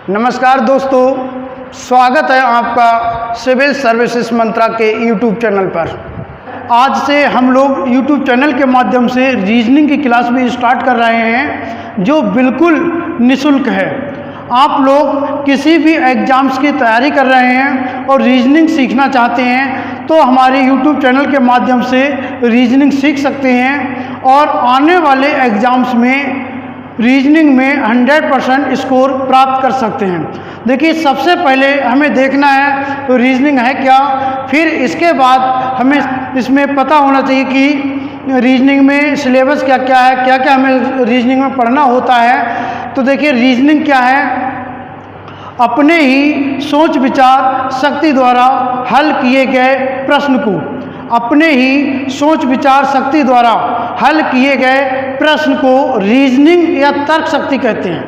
नमस्कार दोस्तों, स्वागत है आपका सिविल सर्विसेज मंत्रा के यूट्यूब चैनल पर। आज से हम लोग यूट्यूब चैनल के माध्यम से रीजनिंग की क्लास भी स्टार्ट कर रहे हैं जो बिल्कुल निःशुल्क है। आप लोग किसी भी एग्ज़ाम्स की तैयारी कर रहे हैं और रीजनिंग सीखना चाहते हैं तो हमारे यूट्यूब चैनल के माध्यम से रीजनिंग सीख सकते हैं और आने वाले एग्ज़ाम्स में रीजनिंग में 100% स्कोर प्राप्त कर सकते हैं। देखिए, सबसे पहले हमें देखना है तो रीजनिंग है क्या, फिर इसके बाद हमें इसमें पता होना चाहिए कि रीजनिंग में सिलेबस क्या क्या है, क्या क्या हमें रीजनिंग में पढ़ना होता है। तो देखिए, रीजनिंग क्या है? अपने ही सोच विचार शक्ति द्वारा हल किए गए प्रश्न को, अपने ही सोच विचार शक्ति द्वारा हल किए गए प्रश्न को रीजनिंग या तर्क शक्ति कहते हैं।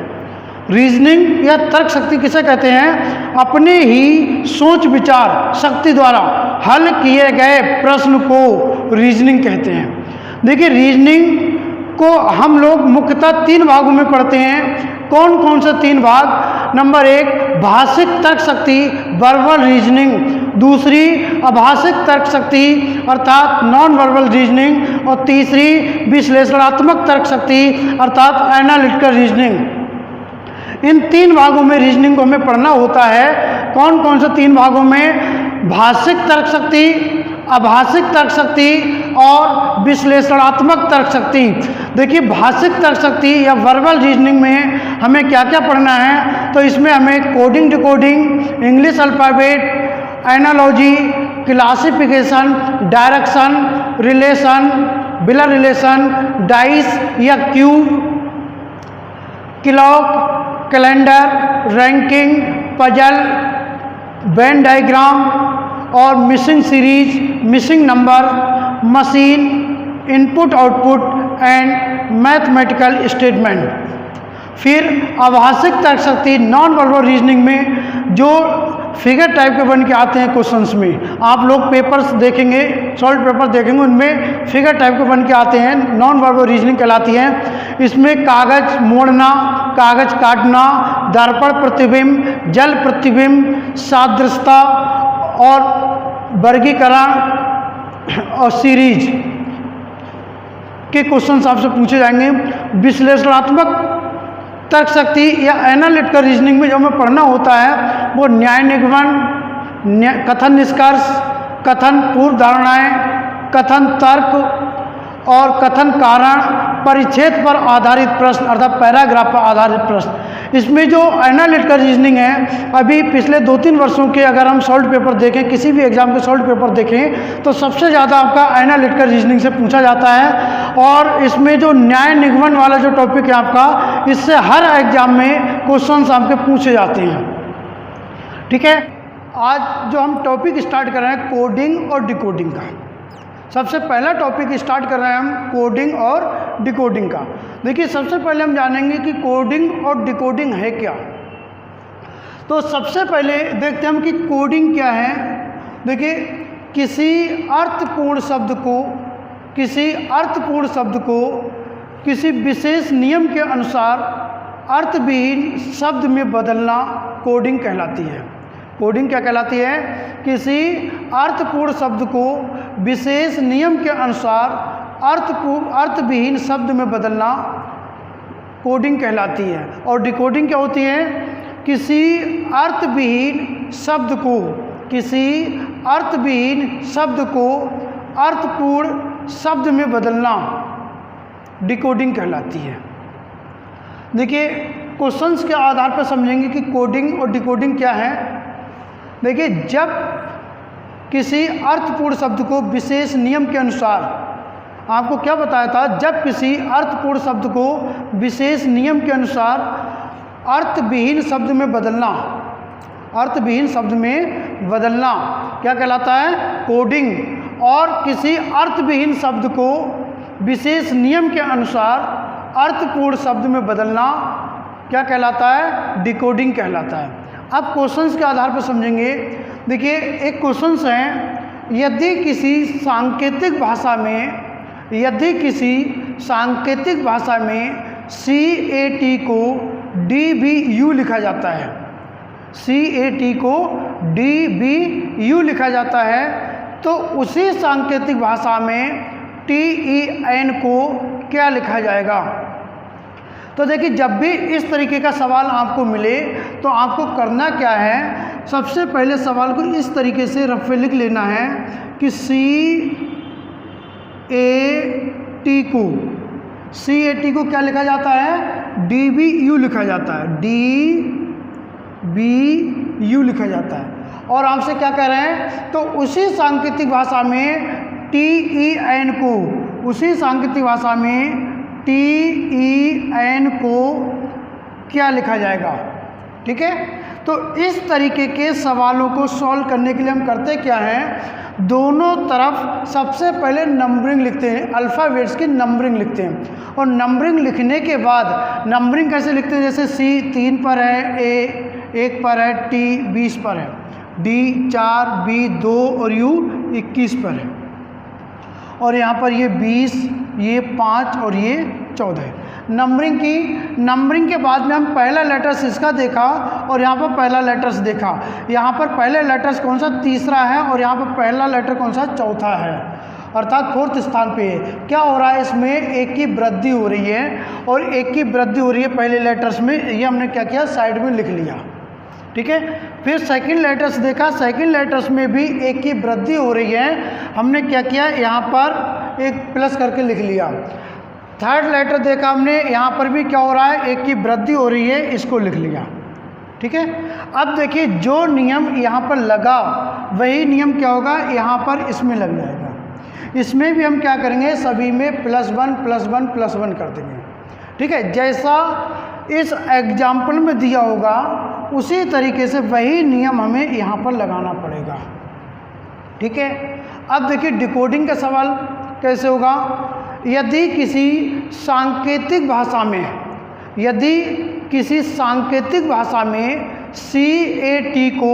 रीजनिंग या तर्क शक्ति किसे कहते हैं? अपने ही सोच विचार शक्ति द्वारा हल किए गए प्रश्न को रीजनिंग कहते हैं। देखिए, रीजनिंग को हम लोग मुख्यतः 3 भागों में पढ़ते हैं। कौन कौन से 3 भाग? नंबर 1 भाषिक तर्क शक्ति वर्बल रीजनिंग, दूसरी अभाषिक तर्क शक्ति अर्थात नॉन वर्बल रीजनिंग और तीसरी विश्लेषणात्मक तर्क शक्ति अर्थात एनालिटिकल रीजनिंग। इन 3 भागों में रीजनिंग को हमें पढ़ना होता है। कौन कौन से 3 भागों में? भाषिक तर्क शक्ति, अभाषिक तर्क शक्ति और विश्लेषणात्मक तर्क शक्ति। देखिए, भाषिक तर्क शक्ति या वर्बल रीजनिंग में हमें क्या क्या पढ़ना है? तो इसमें हमें coding, decoding, English alphabet, analogy, classification, direction, relation, blood relation, dice या cube, clock, calendar, ranking, puzzle, Venn diagram और missing series, missing number, machine, input output and mathematical statement. फिर अभाषिक तर्क शक्ति नॉन वर्बल रीजनिंग में जो figure type के बन के आते हैं क्वेश्चंस में, आप लोग पेपर्स देखेंगे, सॉल्व पेपर देखेंगे, उनमें फिगर टाइप के बन के आते हैं, नॉन वर्बल रीजनिंग कहलाती है। इसमें कागज मोड़ना, कागज काटना, दर्पण प्रतिबिंब, जल प्रतिबिंब, सादृश्यता और वर्गीकरण और सीरीज के क्वेश्चंस आपसे पूछे जाएंगे। विश्लेषणात्मक तर्क शक्ति या एनालिटिकल रीजनिंग में जो हमें पढ़ना होता है वो न्याय निगमन, कथन निष्कर्ष, कथन पूर्व धारणाएं, कथन तर्क और कथन कारण, परिच्छेद पर आधारित प्रश्न अर्थात पैराग्राफ पर आधारित प्रश्न। इसमें जो एनालिटिकल रीजनिंग है, अभी पिछले 2-3 वर्षों के अगर हम सॉल्व पेपर देखें, किसी भी एग्जाम के सॉल्व पेपर देखें तो सबसे ज़्यादा आपका एनालिटिकल रीजनिंग से पूछा जाता है। और इसमें जो न्याय निगमन वाला जो टॉपिक है आपका, इससे हर एग्जाम में क्वेश्चन आपके पूछे जाते हैं। ठीक है, आज जो हम टॉपिक स्टार्ट कर रहे हैं कोडिंग और डिकोडिंग का। सबसे पहला टॉपिक स्टार्ट कर रहे हैं हम कोडिंग और डिकोडिंग का। देखिए, सबसे पहले हम जानेंगे कि कोडिंग और डिकोडिंग है क्या। तो सबसे पहले देखते हैं हम कि कोडिंग क्या है। देखिए, किसी अर्थपूर्ण शब्द को किसी विशेष नियम के अनुसार अर्थविहीन शब्द में बदलना कोडिंग कहलाती है। कोडिंग क्या कहलाती है? किसी अर्थपूर्ण शब्द को विशेष नियम के अनुसार अर्थविहीन शब्द में बदलना कोडिंग कहलाती है। और डिकोडिंग क्या होती है? किसी अर्थविहीन शब्द को अर्थपूर्ण शब्द में बदलना डिकोडिंग कहलाती है। देखिए, क्वेश्चंस के आधार पर समझेंगे कि कोडिंग और डिकोडिंग क्या है। देखिए, जब किसी अर्थपूर्ण शब्द को विशेष नियम के अनुसार, आपको क्या बताया था, जब किसी अर्थपूर्ण शब्द को विशेष नियम के अनुसार अर्थविहीन शब्द में बदलना क्या कहलाता है? कोडिंग। और किसी अर्थविहीन शब्द को विशेष नियम के अनुसार अर्थपूर्ण शब्द में बदलना क्या कहलाता है? डिकोडिंग कहलाता है। अब क्वेश्चंस के आधार पर समझेंगे। देखिए, एक क्वेश्चंस है, यदि किसी सांकेतिक भाषा में CAT को DBU लिखा जाता है, CAT को DBU लिखा जाता है, तो उसी सांकेतिक भाषा में TEN को क्या लिखा जाएगा। तो देखिए, जब भी इस तरीके का सवाल आपको मिले तो आपको करना क्या है, सबसे पहले सवाल को इस तरीके से रफ में लिख लेना है कि CAT को क्या लिखा जाता है, DBU लिखा जाता है, DBU लिखा जाता है। और आपसे क्या कह रहे हैं, तो उसी सांकेतिक भाषा में TEN को, उसी सांकेतिक भाषा में TEN को क्या लिखा जाएगा। ठीक है, तो इस तरीके के सवालों को सॉल्व करने के लिए हम करते क्या हैं, दोनों तरफ सबसे पहले नंबरिंग लिखते हैं, अल्फ़ाबेट्स की नंबरिंग लिखते हैं। और नंबरिंग लिखने के बाद नंबरिंग कैसे लिखते हैं, जैसे C 3 पर है, A 1 पर है, T 20 पर है, D 4, B 2 और U 21 पर है। और यहाँ पर ये 20, ये 5 और ये 14 है। नंबरिंग के बाद में हम पहला लेटर्स इसका देखा और यहाँ पर पहला लेटर्स देखा। यहाँ पर पहले लेटर्स कौन सा, तीसरा है, और यहाँ पर पहला लेटर कौन सा, चौथा है, अर्थात 4th स्थान पे है। क्या हो रहा है, इसमें एक की वृद्धि हो रही है, और एक की वृद्धि हो रही है पहले लेटर्स में, ये हमने क्या किया, साइड में लिख लिया। ठीक है, फिर सेकंड लेटर्स देखा, सेकंड लेटर्स में भी एक की वृद्धि हो रही है, हमने क्या किया, यहाँ पर एक प्लस करके लिख लिया। थर्ड लेटर देखा हमने, यहाँ पर भी क्या हो रहा है, एक की वृद्धि हो रही है, इसको लिख लिया। ठीक है, अब देखिए जो नियम यहाँ पर लगा वही नियम क्या होगा, यहाँ पर इसमें लग जाएगा। इसमें भी हम क्या करेंगे, सभी में +1 +1 +1 कर देंगे। ठीक है, जैसा इस एग्जाम्पल में दिया होगा उसी तरीके से वही नियम हमें यहाँ पर लगाना पड़ेगा। ठीक है, अब देखिए डिकोडिंग का सवाल कैसे होगा। यदि किसी सांकेतिक भाषा में CAT को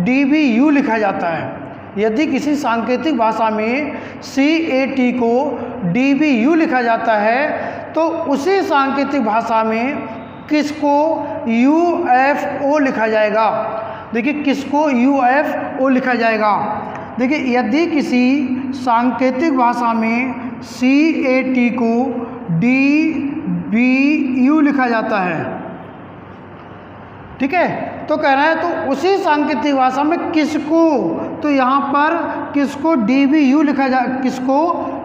DBU लिखा जाता है, यदि किसी सांकेतिक भाषा में CAT को DBU लिखा जाता है, तो उसी सांकेतिक भाषा में किसको UFO लिखा जाएगा। देखिए, किसको UFO लिखा जाएगा। देखिए, यदि किसी सांकेतिक भाषा में CAT को DBU लिखा जाता है, ठीक है, तो कह रहा है तो उसी सांकेतिक भाषा में किसको, तो यहाँ पर किसको DBU लिखा जाए, किसको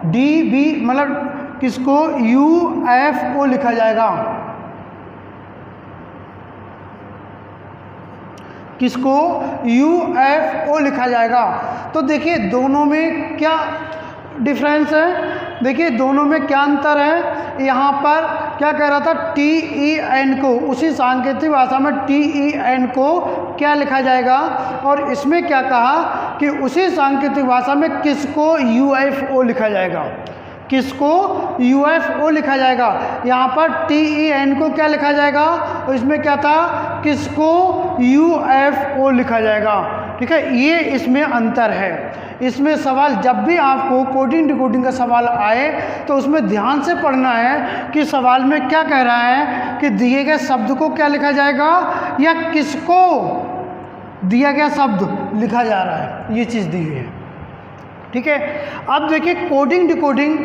DB मतलब किसको UFO लिखा जाएगा, किसको UFO लिखा जाएगा। तो देखिए दोनों में क्या डिफरेंस है, देखिए दोनों में क्या अंतर है। यहाँ पर क्या कह रहा था, TEN को, उसी सांकेतिक भाषा में TEN को क्या लिखा जाएगा, और इसमें क्या कहा कि उसी सांकेतिक भाषा में किसको UFO लिखा जाएगा, किसको UFO लिखा जाएगा। यहाँ पर TEN को क्या लिखा जाएगा, और इसमें क्या था, किसको UFO लिखा जाएगा। ठीक है, ये इसमें अंतर है। इसमें सवाल जब भी आपको कोडिंग डिकोडिंग का सवाल आए तो उसमें ध्यान से पढ़ना है कि सवाल में क्या कह रहा है कि दिए गए शब्द को क्या लिखा जाएगा या किसको दिया गया शब्द लिखा जा रहा है, ये चीज़ दी हुई है। ठीक है, अब देखिए कोडिंग डिकोडिंग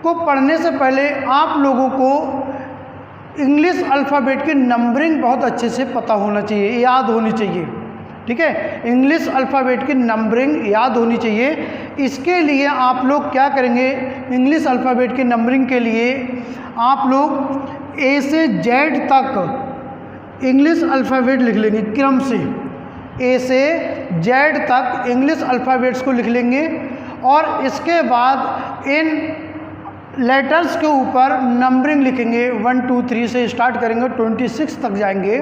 को पढ़ने से पहले आप लोगों को इंग्लिश अल्फ़ाबेट की नंबरिंग बहुत अच्छे से पता होना चाहिए, याद होनी चाहिए। ठीक है, इंग्लिश अल्फ़ाबेट की नंबरिंग याद होनी चाहिए। इसके लिए आप लोग क्या करेंगे, इंग्लिश अल्फ़ाबेट की नंबरिंग के लिए आप लोग A से Z तक इंग्लिश अल्फ़ाबेट लिख लेंगे क्रम से, A से Z तक इंग्लिश अल्फ़ाबेट्स को लिख लेंगे, और इसके बाद इन लेटर्स के ऊपर नंबरिंग लिखेंगे। 1 2 3 से स्टार्ट करेंगे, 26 तक जाएंगे।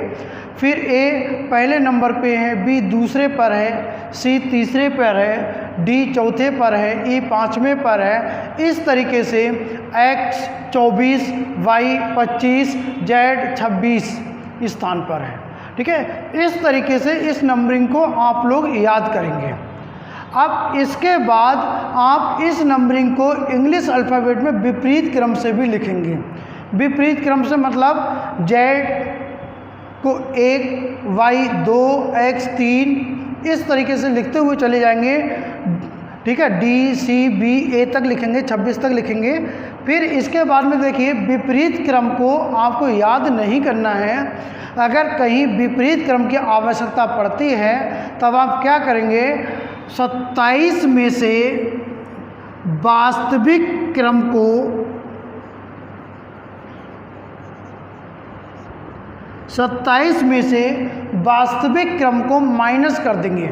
फिर A पहले नंबर पे है, B दूसरे पर है, C तीसरे पर है, D चौथे पर है, E पाँचवें पर है। इस तरीके से X 24, Y 25, Z 26 स्थान पर है। ठीक है, इस तरीके से इस नंबरिंग को आप लोग याद करेंगे। अब इसके बाद आप इस नंबरिंग को इंग्लिश अल्फ़ाबेट में विपरीत क्रम से भी लिखेंगे। विपरीत क्रम से मतलब Z को 1, y 2, x 3 इस तरीके से लिखते हुए चले जाएंगे। ठीक है, D, C, B, A तक लिखेंगे, 26 तक लिखेंगे। फिर इसके बाद में देखिए विपरीत क्रम को आपको याद नहीं करना है। अगर कहीं विपरीत क्रम की आवश्यकता पड़ती है तब आप क्या करेंगे, 27 में से वास्तविक क्रम को 27 में से वास्तविक क्रम को माइनस कर देंगे,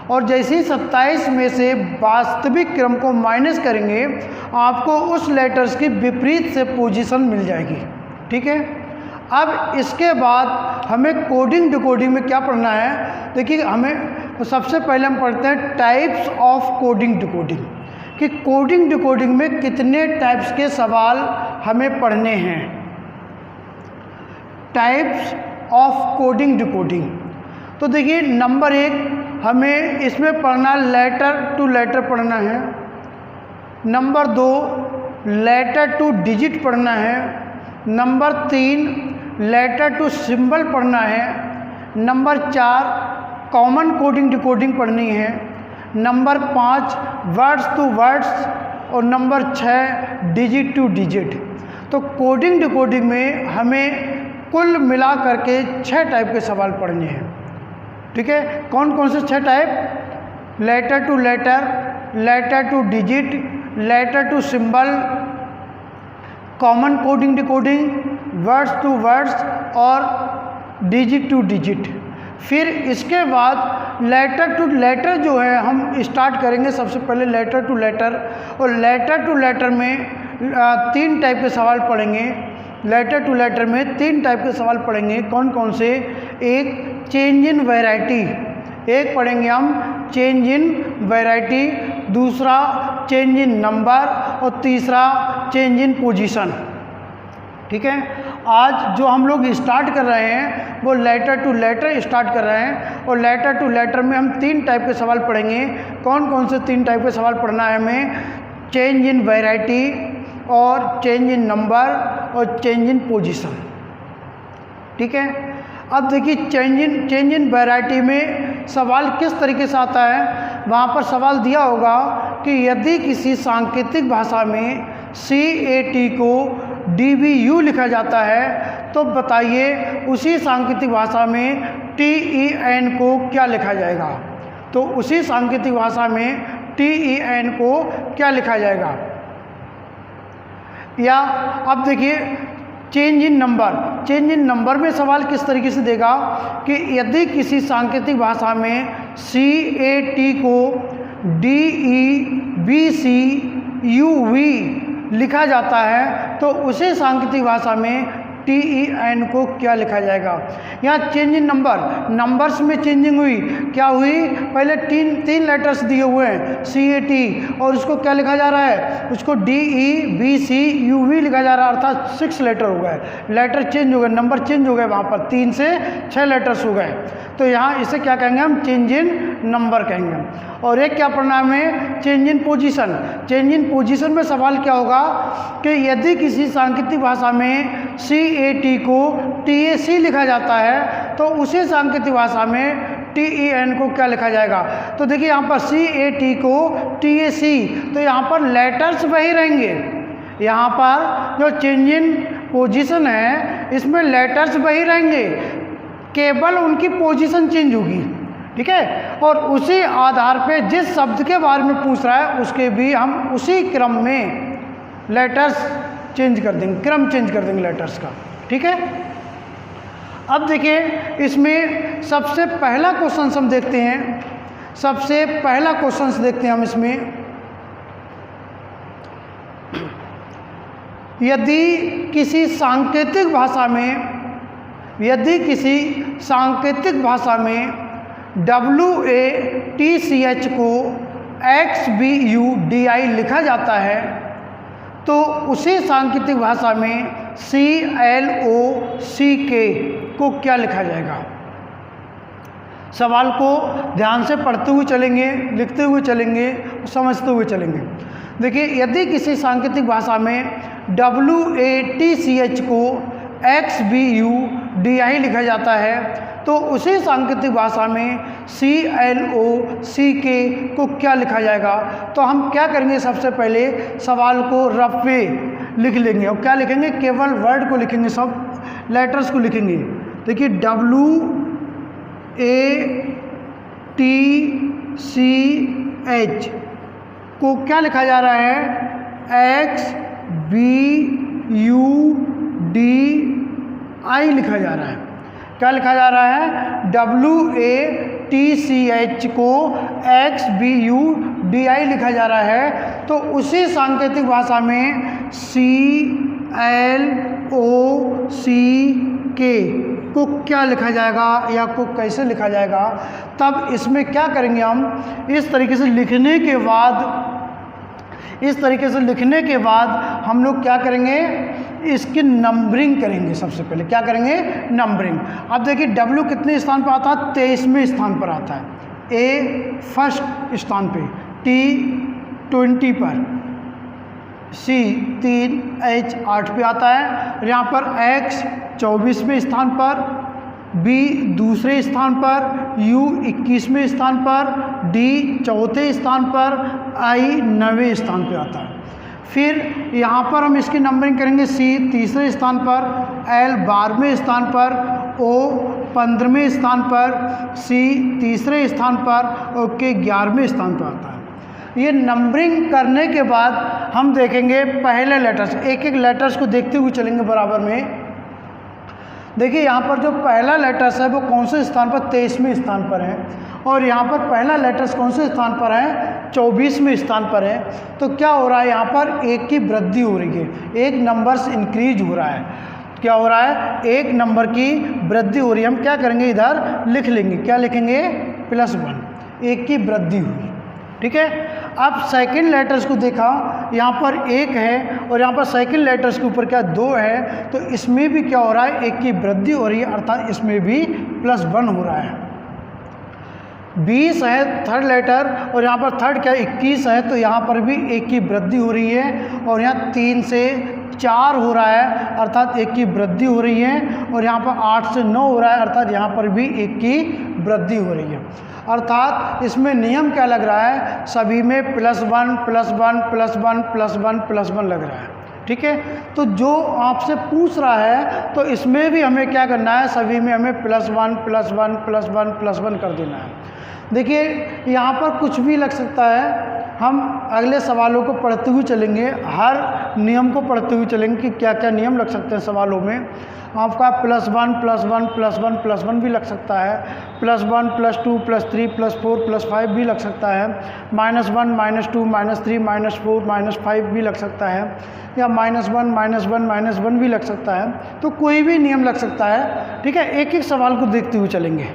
और जैसे ही 27 में से वास्तविक क्रम को माइनस करेंगे आपको उस लेटर्स की विपरीत से पोजीशन मिल जाएगी। ठीक है, अब इसके बाद हमें कोडिंग डिकोडिंग में क्या पढ़ना है। देखिए हमें सबसे पहले हम पढ़ते हैं टाइप्स ऑफ कोडिंग डिकोडिंग, कि कोडिंग डिकोडिंग में कितने टाइप्स के सवाल हमें पढ़ने हैं। टाइप्स ऑफ कोडिंग डिकोडिंग, तो देखिए नंबर 1 हमें इसमें पढ़ना लेटर टू लेटर पढ़ना है। नंबर 2 लेटर टू डिजिट पढ़ना है। नंबर 3 लेटर टू सिंबल पढ़ना है। नंबर 4 कॉमन कोडिंग डिकोडिंग पढ़नी है। नंबर 5 वर्ड्स टू वर्ड्स, और नंबर 6 डिजिट टू डिजिट। तो कोडिंग डिकोडिंग में हमें कुल मिला करके 6 टाइप के सवाल पढ़ने हैं। ठीक है, कौन कौन से 6 type, letter to letter, letter to digit, letter to symbol, common coding decoding, words to words और डिजिट टू डिजिट। फिर इसके बाद लेटर टू लेटर जो है हम स्टार्ट करेंगे सबसे पहले लेटर टू लेटर, और लेटर टू लेटर में 3 टाइप के सवाल पढ़ेंगे। लेटर टू लेटर में 3 टाइप के सवाल पढ़ेंगे, कौन कौन से, एक चेंज इन वैरायटी, एक पढ़ेंगे हम चेंज इन वैरायटी, दूसरा चेंज इन नंबर और तीसरा चेंज इन पोजीशन। ठीक है, आज जो हम लोग स्टार्ट कर रहे हैं वो लेटर टू लेटर स्टार्ट कर रहे हैं, और लेटर टू लेटर में हम 3 टाइप के सवाल पढ़ेंगे। कौन कौन से 3 टाइप के सवाल पढ़ना है हमें, चेंज इन वैरायटी और चेंज इन नंबर और चेंज इन पोजीशन। ठीक है, अब देखिए चेंज इन वैरायटी में सवाल किस तरीके से आता है। वहाँ पर सवाल दिया होगा कि यदि किसी सांकेतिक भाषा में CAT को DBU लिखा जाता है तो बताइए उसी सांकेतिक भाषा में TEN को क्या लिखा जाएगा। तो उसी सांकेतिक भाषा में TEN को क्या लिखा जाएगा। या अब देखिए change in number, change in number में सवाल किस तरीके से देगा कि यदि किसी सांकेतिक भाषा में CAT को DEBCUV लिखा जाता है तो उसी सांकेतिक भाषा में TEN को क्या लिखा जाएगा। यहाँ चेंज इन नंबर, नंबर्स में चेंजिंग हुई, क्या हुई, पहले 3 लेटर्स दिए हुए हैं CAT और उसको क्या लिखा जा रहा है, उसको DEBCUV लिखा जा रहा है, अर्थात 6 लेटर हो गए, लेटर चेंज हो गए, नंबर चेंज हो गए, वहाँ पर 3 से 6 लेटर्स हो गए। तो यहाँ इसे क्या कहेंगे हम, चेंज इन नंबर कहेंगे। और एक क्या पढ़ना है हमें, change in position. Change in position में सवाल क्या होगा कि यदि किसी सांकेतिक भाषा में CAT को TAC लिखा जाता है तो उसी सांकेतिक भाषा में TEN को क्या लिखा जाएगा। तो देखिए यहाँ पर CAT को TAC, तो यहाँ पर लेटर्स वही रहेंगे। यहाँ पर जो चेंज इन पोजीशन है इसमें लेटर्स वही रहेंगे, केवल उनकी पोजीशन चेंज होगी। ठीक है, और उसी आधार पे जिस शब्द के बारे में पूछ रहा है उसके भी हम उसी क्रम में लेटर्स चेंज कर देंगे, क्रम चेंज कर देंगे लेटर्स का। ठीक है, अब देखिए इसमें सबसे पहला क्वेश्चन हम देखते हैं, सबसे पहला क्वेश्चन देखते हैं हम इसमें। यदि किसी सांकेतिक भाषा में, यदि किसी सांकेतिक भाषा में WATCH को XBUDI लिखा जाता है तो उसी सांकेतिक भाषा में CLOCK को क्या लिखा जाएगा। सवाल को ध्यान से पढ़ते हुए चलेंगे, लिखते हुए चलेंगे, समझते हुए चलेंगे। देखिए यदि किसी सांकेतिक भाषा में WATCH को XBUDI लिखा जाता है, तो उसी सांकेतिक भाषा में CLOCK को क्या लिखा जाएगा। तो हम क्या करेंगे, सबसे पहले सवाल को रफ पे लिख लेंगे और क्या लिखेंगे, केवल वर्ड को लिखेंगे, सब लेटर्स को लिखेंगे। देखिए WATCH को क्या लिखा जा रहा है, XBUDI लिखा जा रहा है। क्या लिखा जा रहा है, WATCH को XBUDI लिखा जा रहा है। तो उसी सांकेतिक भाषा में CLOCK को क्या लिखा जाएगा या को कैसे लिखा जाएगा। तब इसमें क्या करेंगे, हम इस तरीके से लिखने के बाद हम लोग क्या करेंगे, इसकी नंबरिंग करेंगे। सबसे पहले क्या करेंगे, नंबरिंग। अब देखिए W कितने स्थान पर आता है, 23वें स्थान पर आता है, A फर्स्ट स्थान पे, T 20 पर, C 3, H 8 पे आता है। यहाँ पर X 24वें स्थान पर, B दूसरे स्थान पर, U 21वें स्थान पर, D चौथे स्थान पर, I 9वें स्थान पे आता है। फिर यहाँ पर हम इसकी नंबरिंग करेंगे, C तीसरे स्थान पर, L 12वें स्थान पर, O 15वें स्थान पर, C तीसरे स्थान पर और K 11वें स्थान पर आता है। ये नंबरिंग करने के बाद हम देखेंगे पहले लेटर्स, एक एक लेटर्स को देखते हुए चलेंगे बराबर में। देखिए यहाँ पर जो पहला लेटर्स है वो कौन से स्थान पर, 23वें स्थान पर है, और यहाँ पर पहला लेटर्स कौन से स्थान पर है, 24वें स्थान पर है। तो क्या हो रहा है, यहाँ पर एक की वृद्धि हो रही है, एक नंबर्स इंक्रीज हो रहा है। क्या हो रहा है, एक नंबर की वृद्धि हो रही है। हम क्या करेंगे, इधर लिख लेंगे, क्या लिखेंगे, +1, एक की वृद्धि हुई। ठीक है। अब सेकंड लेटर्स को देखा, यहाँ पर 1 है और यहाँ पर सेकंड लेटर्स के ऊपर क्या 2 है, तो इसमें भी क्या हो रहा है, एक की वृद्धि हो रही है, अर्थात इसमें भी +1 हो रहा है। 20 है थर्ड लेटर और यहाँ पर थर्ड क्या 21 है, तो यहाँ पर भी एक की वृद्धि हो रही है और यहाँ 3 से 4 हो रहा है, अर्थात एक की वृद्धि हो रही है, और यहाँ पर 8 से 9 हो रहा है, अर्थात यहाँ पर भी एक की वृद्धि हो रही है। अर्थात इसमें नियम क्या लग रहा है, सभी में +1 +1 +1 +1 +1 लग रहा है। ठीक है। तो जो आपसे पूछ रहा है तो इसमें भी हमें क्या करना है, सभी में हमें +1 +1 +1 +1 कर देना है। देखिए यहाँ पर कुछ भी लग सकता है, हम अगले सवालों को पढ़ते हुए चलेंगे, हर नियम को पढ़ते हुए चलेंगे कि क्या क्या नियम लग सकते हैं सवालों में। आपका +1 +1 +1 +1 भी लग सकता है, +1 +2 +3 +4 +5 भी लग सकता है, -1 -2 -3 -4 -5 भी लग सकता है, या -1 -1 -1 भी लग सकता है। तो कोई भी नियम लग सकता है। ठीक है। एक एक सवाल को देखते हुए चलेंगे।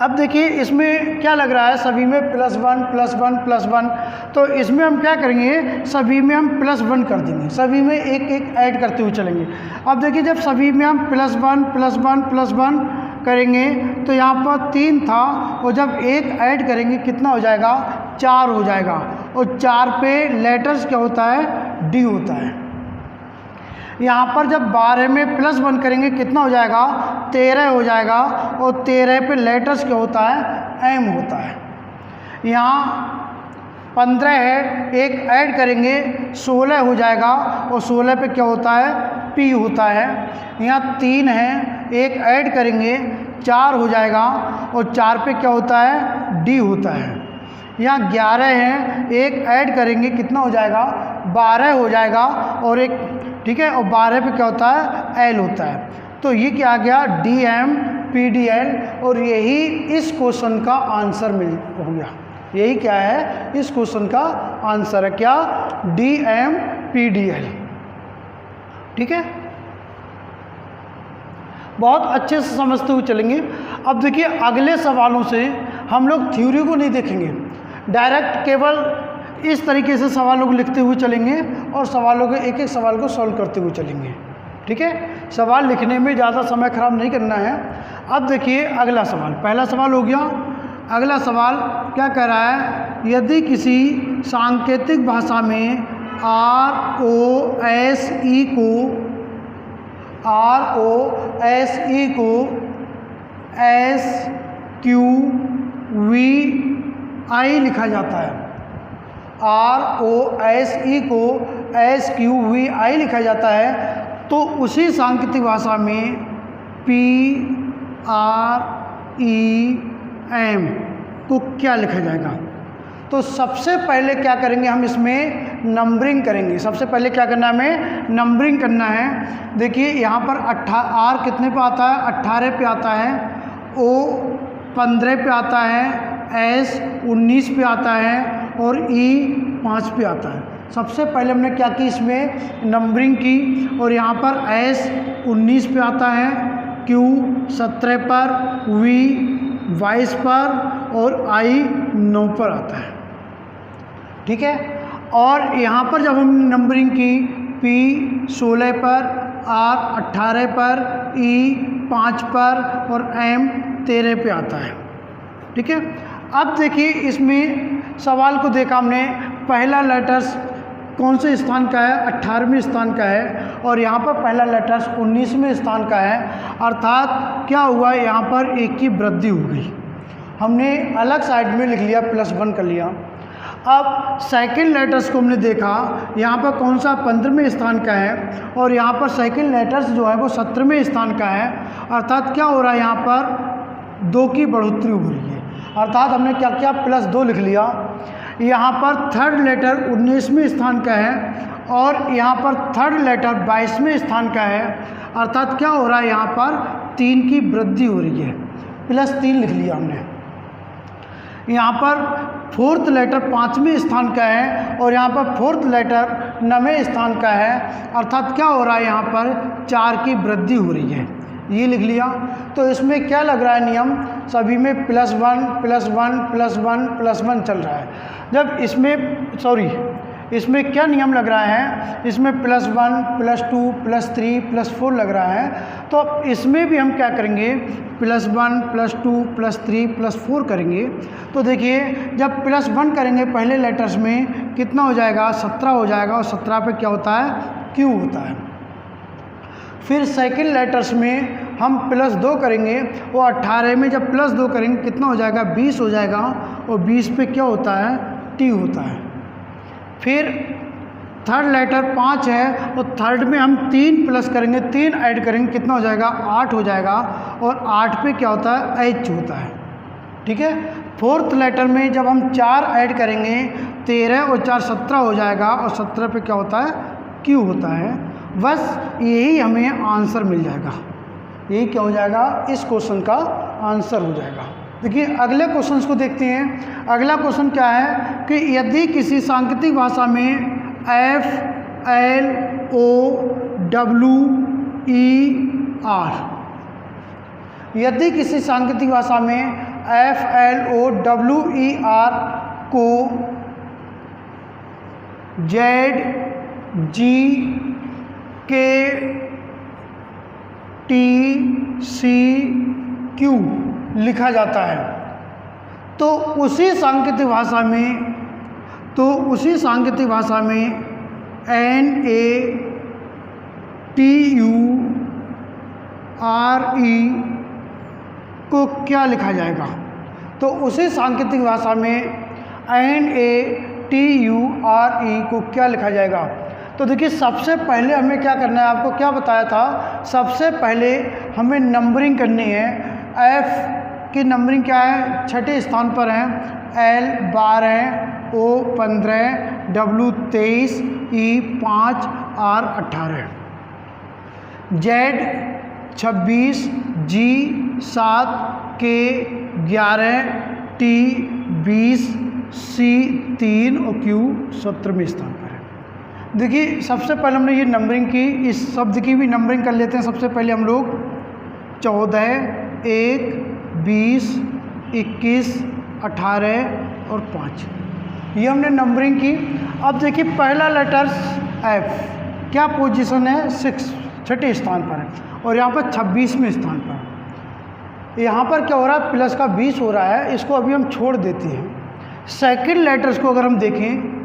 अब देखिए इसमें क्या लग रहा है, सभी में +1 +1 +1, तो इसमें हम क्या करेंगे, सभी में हम +1 कर देंगे, सभी में एक एक ऐड करते हुए चलेंगे। अब देखिए जब सभी में हम +1 +1 +1 करेंगे तो यहाँ पर 3 था और जब एक ऐड करेंगे कितना हो जाएगा, 4 हो जाएगा, और 4 पे लेटर्स क्या होता है, D होता है। यहाँ पर जब 12 में +1 करेंगे कितना हो जाएगा, 13 हो जाएगा, और 13 पे लेटर्स क्या होता है, M होता है। यहाँ 15 है, एक ऐड करेंगे 16 हो जाएगा, और 16 पे क्या होता है, P होता है। यहाँ 3 है, एक ऐड करेंगे 4 हो जाएगा, और 4 पे क्या होता है, D होता है। यहाँ 11 है, एक ऐड करेंगे कितना हो जाएगा, 12 हो जाएगा, और एक, ठीक है, और 12 पे क्या होता है, L होता है। तो ये क्या आ गया, DMPDL, और यही इस क्वेश्चन का आंसर हो गया। यही क्या है, इस क्वेश्चन का आंसर है क्या, DMPDL। ठीक है। बहुत अच्छे से समझते हुए चलेंगे। अब देखिए अगले सवालों से हम लोग थ्योरी को नहीं देखेंगे, डायरेक्ट केवल इस तरीके से सवालों को लिखते हुए चलेंगे और सवालों के एक एक सवाल को सॉल्व करते हुए चलेंगे। ठीक है। सवाल लिखने में ज़्यादा समय खराब नहीं करना है। अब देखिए अगला सवाल, पहला सवाल हो गया। अगला सवाल क्या कह रहा है, यदि किसी सांकेतिक भाषा में ROSE को ROSE को SQVI लिखा जाता है। ROSE को SQVI लिखा जाता है। तो उसी सांकेतिक भाषा में PREM को क्या लिखा जाएगा? तो सबसे पहले क्या करेंगे, हम इसमें नंबरिंग करेंगे। सबसे पहले क्या करना है, हमें नंबरिंग करना है। देखिए यहाँ पर R कितने पे आता है? 18 पे आता है। O 15 पे आता है। S 19 पे आता है और E 5 पे आता है। सबसे पहले हमने क्या की, इसमें नंबरिंग की और यहाँ पर S 19 पे आता है, Q 17 पर, V 22 पर और I 9 पर आता है। ठीक है। और यहाँ पर जब हम नंबरिंग की, P 16 पर, R 18 पर, E 5 पर और M 13 पे आता है। ठीक है। अब देखिए इसमें सवाल को देखा हमने, पहला लेटर्स कौन से स्थान का है? 18वें स्थान का है। और यहाँ पर पहला लेटर्स 19वें स्थान का है। अर्थात क्या हुआ, यहाँ पर एक की वृद्धि हो गई। हमने अलग साइड में लिख लिया, +1 कर लिया। अब सेकंड लेटर्स को हमने देखा, यहाँ पर कौन सा 15वें स्थान का है और यहाँ पर सेकंड लेटर्स जो है वो 17वें स्थान का है। अर्थात क्या हो रहा है, यहाँ पर 2 की बढ़ोतरी हो रही है। अर्थात हमने क्या किया, +2 लिख लिया। यहाँ पर थर्ड लेटर 19वें स्थान का है और यहाँ पर थर्ड लेटर 22वें स्थान का है। अर्थात क्या हो रहा है, यहाँ पर 3 की वृद्धि हो रही है, +3 लिख लिया हमने। यहाँ पर फोर्थ लेटर 5वें स्थान का है और यहाँ पर फोर्थ लेटर 9वें स्थान का है। अर्थात क्या हो रहा है, यहाँ पर 4 की वृद्धि हो रही है, ये लिख लिया। तो इसमें क्या लग रहा है नियम, सभी में +1 +1 +1 +1 चल रहा है। जब इसमें क्या नियम लग रहा है, इसमें +1 +2 +3 +4 लग रहा है। तो अब इसमें भी हम क्या करेंगे, +1 +2 +3 +4 करेंगे। तो देखिए जब +1 करेंगे पहले लेटर्स में कितना हो जाएगा, 17 हो जाएगा और 17 पे क्या होता है, Q होता है। फिर सेकंड लेटर्स में हम +2 करेंगे, वो 18 में जब +2 करेंगे कितना हो जाएगा, 20 हो जाएगा और 20 पे क्या होता है, T होता है। फिर थर्ड लेटर 5 है और थर्ड में हम 3 प्लस करेंगे, 3 ऐड करेंगे, कितना हो जाएगा, 8 हो जाएगा और 8 पे क्या होता है, H होता है। ठीक है। फोर्थ लेटर में जब हम 4 ऐड करेंगे, 13 और 4 17 हो जाएगा और 17 पे क्या होता है, Q होता है। बस यही हमें आंसर मिल जाएगा, यही क्या हो जाएगा, इस क्वेश्चन का आंसर हो जाएगा। देखिए अगले क्वेश्चन को देखते हैं। अगला क्वेश्चन क्या है कि यदि किसी सांकेतिक भाषा में FLOWER, यदि किसी सांकेतिक भाषा में FLOWER को ZKTCQ लिखा जाता है, तो उसी सांकेतिक भाषा में NATURE को क्या लिखा जाएगा? तो उसी सांकेतिक भाषा में NATURE को क्या लिखा जाएगा? तो देखिए सबसे पहले हमें क्या करना है, आपको क्या बताया था, सबसे पहले हमें नंबरिंग करनी है। F की नंबरिंग क्या है, 6ठे स्थान पर है, L 12, O 15, W 23, E 5, R 18, Z 26, G 7, K 11, T 20, C 3 और Q 17वें स्थान पर है। देखिए सबसे पहले हमने ये नंबरिंग की, इस शब्द की भी नंबरिंग कर लेते हैं। सबसे पहले हम लोग 14, 1, 20, 21, 18 और 5, ये हमने नंबरिंग की। अब देखिए पहला लेटर्स F क्या पोजीशन है, 6, 6ठे स्थान पर है और यहाँ पर 26वें स्थान पर। यहाँ पर क्या हो रहा है, प्लस का 20 हो रहा है, इसको अभी हम छोड़ देते हैं। सेकंड लेटर्स को अगर हम देखें,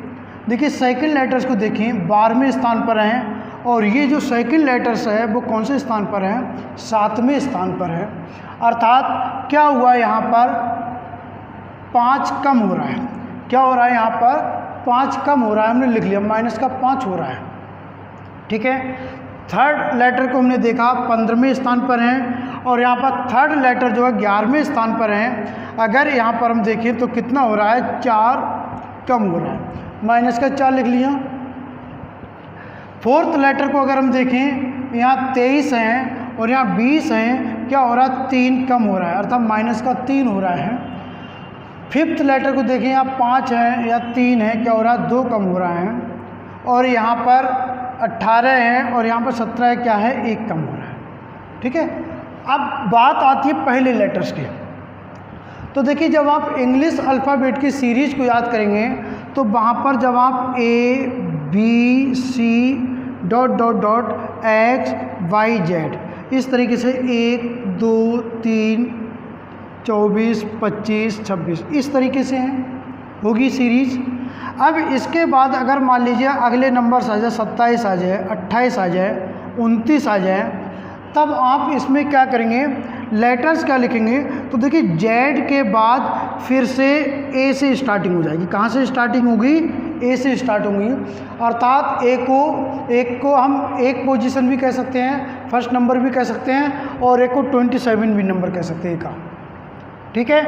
देखिए सेकंड लेटर्स को देखें, 12वें स्थान पर हैं और ये जो सेकंड लेटर्स है वो कौन से स्थान पर है? 7वें स्थान पर है। अर्थात क्या हुआ यहाँ पर? 5 कम हो रहा है। क्या हो रहा है यहाँ पर? 5 कम हो रहा है, हमने लिख लिया -5 हो रहा है। ठीक है। थर्ड लेटर को हमने देखा 15वें स्थान पर हैं और यहाँ पर थर्ड लेटर जो है 11वें स्थान पर हैं। अगर यहाँ पर हम देखें तो कितना हो रहा है? 4 कम हो रहा है, -4 लिख लिया। फोर्थ लेटर को अगर हम देखें, यहाँ 23 हैं और यहाँ 20 हैं, क्या हो रहा है? 3 कम हो रहा है, अर्थात -3 हो रहा है। फिफ्थ लेटर को देखें, यहाँ 5 है या 3 है, क्या हो रहा है? 2 कम हो रहा है। और यहाँ पर 18 है और यहाँ पर 17 है, क्या है? 1 कम हो रहा है। ठीक है। अब बात आती है पहले लेटर्स की। तो देखिए, जब आप इंग्लिश अल्फ़ाबेट की सीरीज़ को याद करेंगे तो वहाँ पर जब आप ABCD.X Y Z इस तरीके से 1 2 3 24 25 26 इस तरीके से होगी सीरीज़। अब इसके बाद अगर मान लीजिए अगले नंबर्स आ जाए, 27 आ जाए, 28 आ जाए, 29 आ जाए, तब आप इसमें क्या करेंगे? लेटर्स क्या लिखेंगे? तो देखिए, जेड के बाद फिर से ए से स्टार्टिंग हो जाएगी। कहाँ से स्टार्टिंग होगी? ए से स्टार्ट होंगी। अर्थात एक को हम एक पोजीशन भी कह सकते हैं, फर्स्ट नंबर भी कह सकते हैं, और एक को 27 भी नंबर कह सकते हैं का। ठीक है।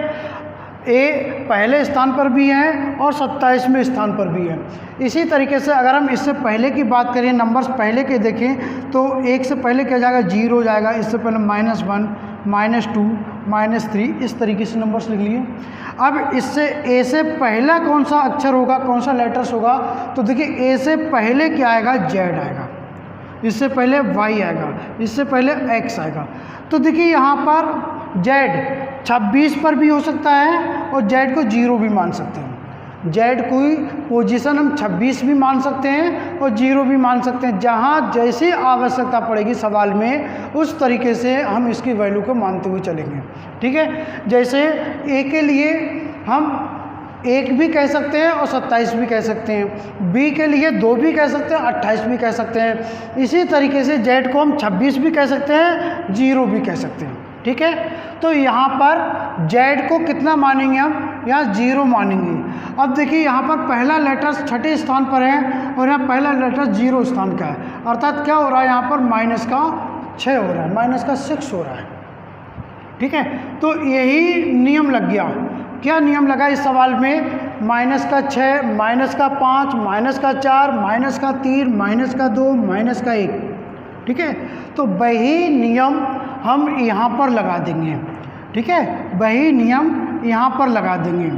ए पहले स्थान पर भी है और 27वें स्थान पर भी है। इसी तरीके से अगर हम इससे पहले की बात करें, नंबर्स पहले के देखें तो 1 से पहले क्या जाएगा? 0 जाएगा। इससे पहले -1 -2 -3 इस तरीके से नंबर्स लिख लिए। अब इससे ए से पहला कौन सा अक्षर होगा, कौन सा लेटर्स होगा? तो देखिए, ए से पहले क्या आएगा? जेड आएगा। इससे पहले वाई आएगा, इससे पहले एक्स आएगा। तो देखिए, यहाँ पर जेड 26 पर भी हो सकता है और जेड को 0 भी मान सकते हैं। जेड कोई पोजीशन हम 26 भी मान सकते हैं और 0 भी मान सकते हैं। जहाँ जैसी आवश्यकता पड़ेगी सवाल में, उस तरीके से हम इसकी वैल्यू को मानते हुए चलेंगे। ठीक है। जैसे ए के लिए हम 1 भी कह सकते हैं और 27 भी कह सकते हैं। बी के लिए 2 भी कह सकते हैं, 28 भी कह सकते हैं। इसी तरीके से जेड को हम 26 भी कह सकते हैं, 0 भी कह सकते हैं। ठीक है। तो यहाँ पर जेड को कितना मानेंगे हम? यहाँ 0 मानेंगे। अब देखिए, यहाँ पर पहला लेटर 6ठे स्थान पर है और यहाँ पहला लेटर 0 स्थान का है। अर्थात क्या हो रहा है? यहाँ पर -6 हो रहा है, -6 हो रहा है। ठीक है। तो यही नियम लग गया। क्या नियम लगा इस सवाल में? -6 -5 -4 -3 -2 -1। ठीक है। तो वही नियम हम यहाँ पर लगा देंगे। ठीक है। वही नियम यहाँ पर लगा देंगे।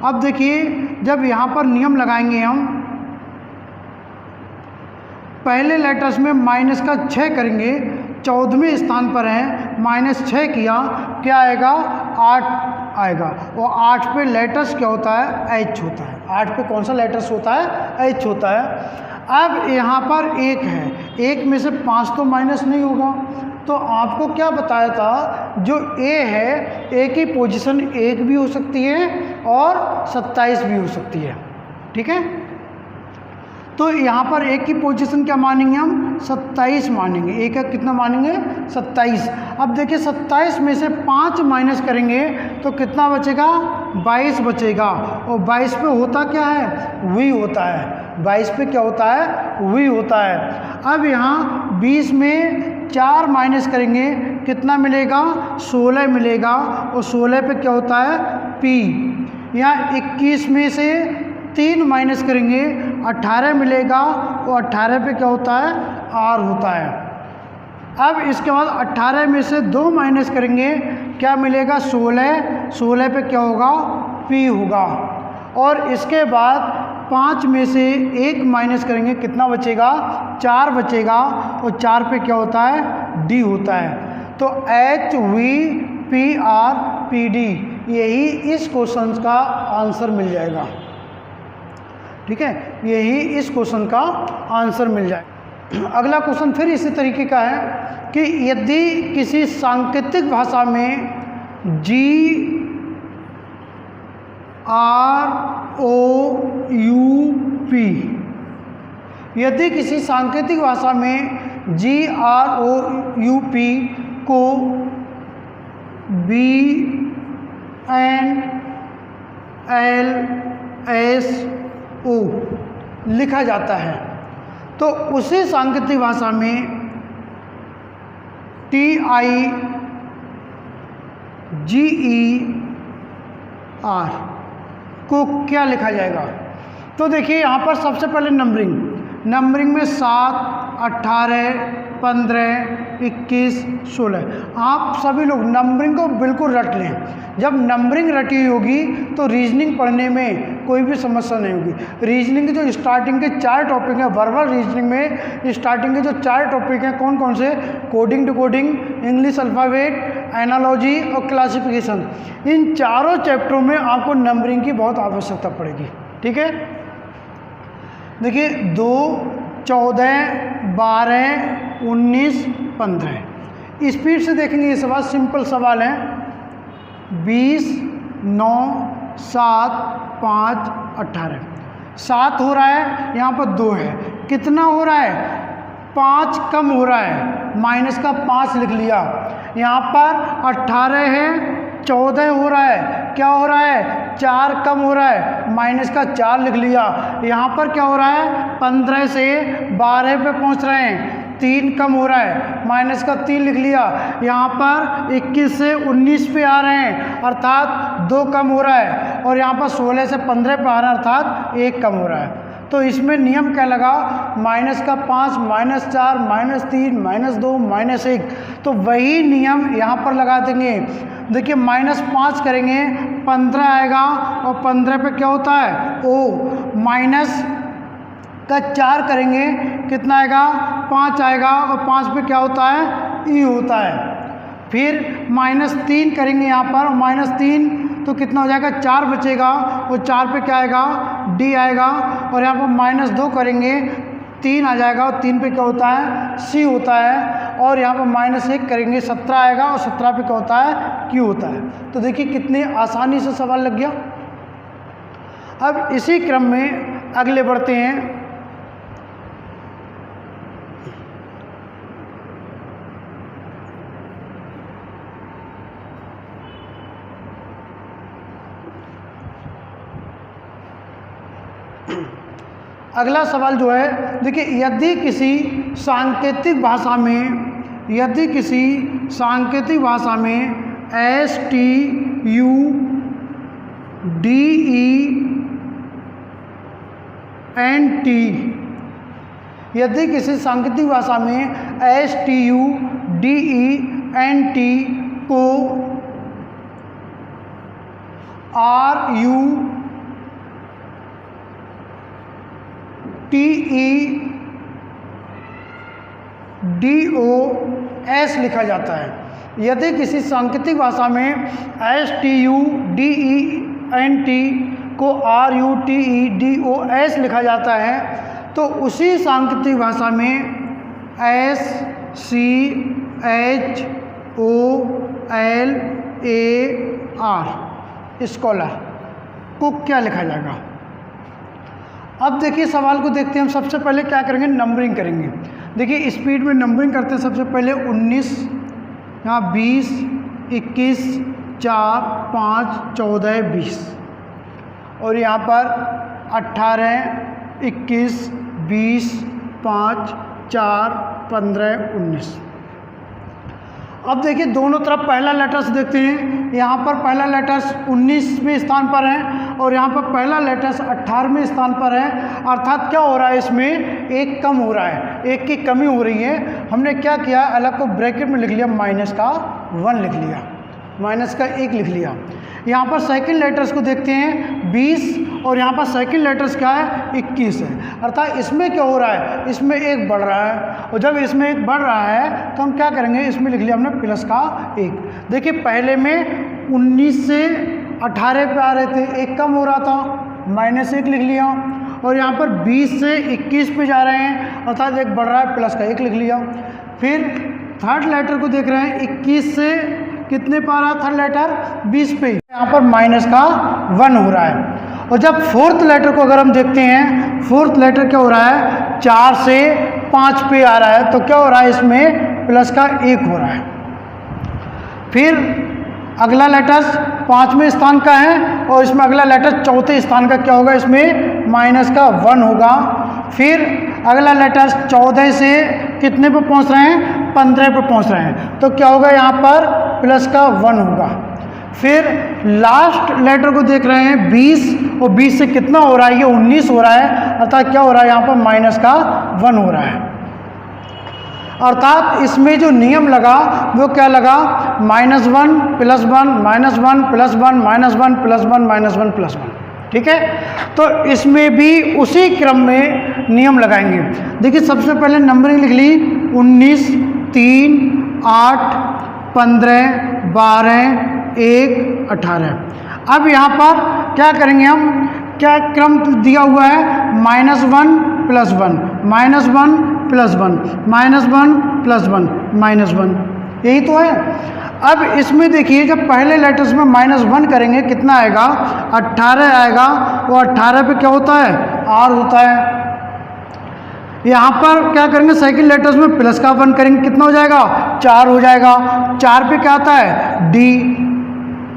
अब देखिए, जब यहाँ पर नियम लगाएंगे हम, पहले लेटर्स में -6 करेंगे, 14वें स्थान पर है, -6 किया, क्या आएगा? 8 आएगा। और 8 पे लेटर्स क्या होता है? H होता है। 8 पे कौन सा लेटर्स होता है? H होता है। अब यहाँ पर 1 है, 1 में से 5 तो माइनस नहीं होगा। तो आपको क्या बताया था? जो ए है, ए की पोजीशन 1 भी हो सकती है और 27 भी हो सकती है। ठीक है। तो यहाँ पर एक की पोजीशन क्या मानेंगे हम? 27 मानेंगे। एक का कितना मानेंगे? 27। अब देखिए, 27 में से 5 माइनस करेंगे तो कितना बचेगा? 22 बचेगा। और 22 पे होता क्या है? वी होता है। 22 पे क्या होता है? वी होता है। अब यहाँ 20 में 4 माइनस करेंगे, कितना मिलेगा? 16 मिलेगा। और 16 पे क्या होता है? पी। यहाँ 21 में से 3 माइनस करेंगे, 18 मिलेगा। और 18 पे क्या होता है? आर होता है। अब इसके बाद 18 में से 2 माइनस करेंगे, क्या मिलेगा? 16। 16 पे क्या होगा? पी होगा। और इसके बाद 5 में से 1 माइनस करेंगे, कितना बचेगा? 4 बचेगा। और 4 पे क्या होता है? डी होता है। तो H V P R P D, यही इस क्वेश्चन का आंसर मिल जाएगा। ठीक है। यही इस क्वेश्चन का आंसर मिल जाएगा। अगला क्वेश्चन फिर इसी तरीके का है कि यदि किसी सांकेतिक भाषा में GROUP यदि किसी सांकेतिक भाषा में GROUP को BNLSO लिखा जाता है तो उसी सांकेतिक भाषा में TIGER को क्या लिखा जाएगा। तो देखिए यहाँ पर सबसे पहले नंबरिंग में 7, 18, 15, 21, 16। आप सभी लोग नंबरिंग को बिल्कुल रट लें। जब नंबरिंग रटी होगी तो रीजनिंग पढ़ने में कोई भी समस्या नहीं होगी। रीजनिंग के जो स्टार्टिंग के 4 टॉपिक हैं, वर्बल रीजनिंग में स्टार्टिंग के जो 4 टॉपिक हैं कौन कौन से, coding decoding, English alphabet, analogy और क्लासिफिकेशन, इन चारों चैप्टरों में आपको नंबरिंग की बहुत आवश्यकता पड़ेगी। ठीक है, देखिए 2, 14, 12, 19, 15। स्पीड से देखेंगे ये सवाल, सिंपल सवाल है। 20, 9, 7, 5, 18। 7 हो रहा है, यहाँ पर 2 है, कितना हो रहा है, 5 कम हो रहा है, माइनस का 5 लिख लिया। यहाँ पर 18 है, 14 हो रहा है, क्या हो रहा है, 4 कम हो रहा है, माइनस का 4 लिख लिया। यहाँ पर क्या हो रहा है, 15 से 12 पे पहुँच रहे हैं, 3 कम हो रहा है, माइनस का 3 लिख लिया। यहाँ पर 21 से 19 पे आ रहे हैं, अर्थात 2 कम हो रहा है, और यहाँ पर 16 से 15 पे आ रहे हैं, अर्थात 1 कम हो रहा है। तो इसमें नियम क्या लगा, माइनस का 5, माइनस 4, माइनस 3, माइनस 2, माइनस 1। तो वही नियम यहाँ पर लगा देंगे। देखिए -5 करेंगे 15 आएगा, और 15 पे क्या होता है, O। माइनस का 4 करेंगे कितना आएगा, 5 आएगा, और 5 पे क्या होता है, E होता है। फिर -3 करेंगे यहाँ पर, और -3 तो कितना हो जाएगा, 4 बचेगा, और 4 पे क्या आएगा, D आएगा। और यहाँ पर -2 करेंगे, 3 आ जाएगा, और 3 पे क्या होता है, C होता है। और यहाँ पर -1 करेंगे, 17 आएगा, और 17 पे क्या होता है, Q होता है। तो देखिए कितनी आसानी से सवाल लग गया। अब इसी क्रम में अगले बढ़ते हैं। अगला सवाल जो है, देखिए यदि किसी सांकेतिक भाषा में STUDENT, यदि किसी सांकेतिक भाषा में STUDENT को RUTEDOS लिखा जाता है। यदि किसी सांकेतिक भाषा में STUDENT को RUTEDOS लिखा जाता है तो उसी सांकेतिक भाषा में SCHOLAR स्कॉलर को क्या लिखा जाएगा। अब देखिए सवाल को देखते हैं हम। सबसे पहले क्या करेंगे, नंबरिंग करेंगे। देखिए स्पीड में नंबरिंग करते हैं। सबसे पहले 19, यहाँ 20, 21, 4, 5, 14, 20, और यहाँ पर 18, 21, 20, 5, 4, 15, 19। अब देखिए दोनों तरफ पहला लेटर्स देखते हैं। यहाँ पर पहला लेटर्स 19वें स्थान पर है, और यहाँ पर पहला लेटर्स 18वें स्थान पर है। अर्थात क्या हो रहा है, इसमें एक कम हो रहा है, एक की कमी हो रही है। हमने क्या किया, अलग को ब्रैकेट में लिख लिया, माइनस का 1 लिख लिया, माइनस का 1 लिख लिया। यहाँ पर सेकंड लेटर्स को देखते हैं 20, और यहाँ पर सेकंड लेटर्स क्या है, 21 है। अर्थात इसमें क्या हो रहा है, इसमें 1 बढ़ रहा है, और जब इसमें 1 बढ़ रहा है तो हम क्या करेंगे, इसमें लिख लिया हमने प्लस का 1। देखिए पहले में 19 से 18 पे आ रहे थे, 1 कम हो रहा था, -1 लिख लिया। और यहाँ पर 20 से 21 पे जा रहे हैं, अर्थात 1 बढ़ रहा है, प्लस का 1 लिख लिया। फिर थर्ड लेटर को देख रहे हैं, 21 से कितने पे आ रहा है थर्ड लेटर, 20 पे, यहाँ पर माइनस का 1 हो रहा है। और जब फोर्थ लेटर को अगर हम देखते हैं फोर्थ लेटर क्या हो रहा है, 4 से 5 पे आ रहा है, तो क्या हो रहा है इसमें प्लस का 1 हो रहा है। फिर अगला लेटर 5वें स्थान का है और इसमें अगला लेटर चौथे स्थान का क्या होगा, इसमें माइनस का 1 होगा। फिर अगला लेटर 14 से कितने पे पहुंच रहे हैं, 15 पे पहुंच रहे हैं, तो क्या होगा यहाँ पर प्लस का 1 होगा। फिर लास्ट लेटर को देख रहे हैं 20, और 20 से कितना हो रहा है, ये 19 हो रहा है, अर्थात क्या हो रहा है यहाँ पर माइनस का 1 हो रहा है। अर्थात इसमें जो नियम लगा वो क्या लगा, -1 +1 -1 +1 -1 +1 -1 +1। ठीक है, तो इसमें भी उसी क्रम में नियम लगाएंगे। देखिए सबसे पहले नंबरिंग लिख ली, 19 3 8 15 12 1 18। अब यहाँ पर क्या करेंगे हम, क्या क्रम दिया हुआ है, -1 +1 -1 +1 -1 यही तो है। अब इसमें देखिए जब पहले लेटर्स में -1 करेंगे कितना आएगा, 18 आएगा, और 18 पे क्या होता है, R होता है। यहाँ पर क्या करेंगे, सेकंड लेटर्स में प्लस का 1 करेंगे, कितना हो जाएगा, 4 हो जाएगा। 4 पे क्या आता है, D।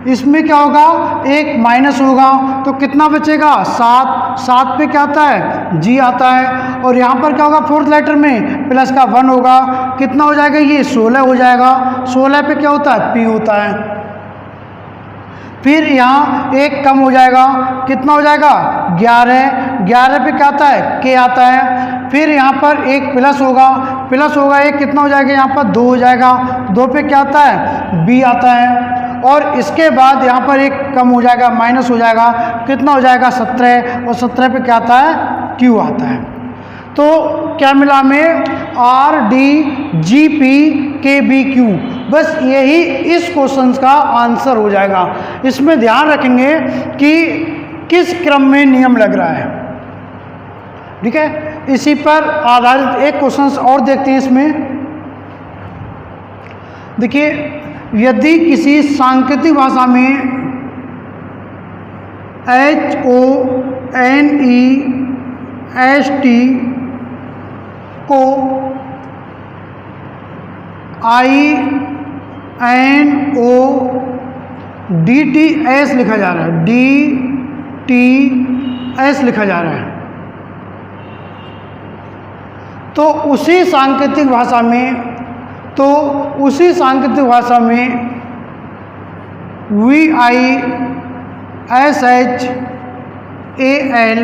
इसमें क्या होगा, एक माइनस होगा, तो कितना बचेगा, 7। 7 पे क्या आता है, G आता है। और यहाँ पर क्या होगा, फोर्थ लेटर में प्लस का 1 होगा, कितना हो जाएगा, ये 16 हो जाएगा। 16 पे क्या होता है, P होता है। फिर यहाँ एक कम हो जाएगा, कितना हो जाएगा, 11। 11 पे क्या आता है, K आता है। फिर यहाँ पर एक प्लस होगा, एक कितना हो जाएगा, यहाँ पर 2 हो जाएगा। 2 पे क्या आता है, B आता है। और इसके बाद यहाँ पर एक कम हो जाएगा, माइनस हो जाएगा, कितना हो जाएगा, 17। और 17 पे क्या आता है, Q आता है। तो क्या मिला हमें, R D G P K B Q, बस यही इस क्वेश्चन का आंसर हो जाएगा। इसमें ध्यान रखेंगे कि किस क्रम में नियम लग रहा है। ठीक है, इसी पर आधारित एक क्वेश्चन और देखते हैं। इसमें देखिए, यदि किसी सांकेतिक भाषा में HONEST को INODTS लिखा जा रहा है, DTS लिखा जा रहा है, तो उसी सांकेतिक भाषा में VISHAL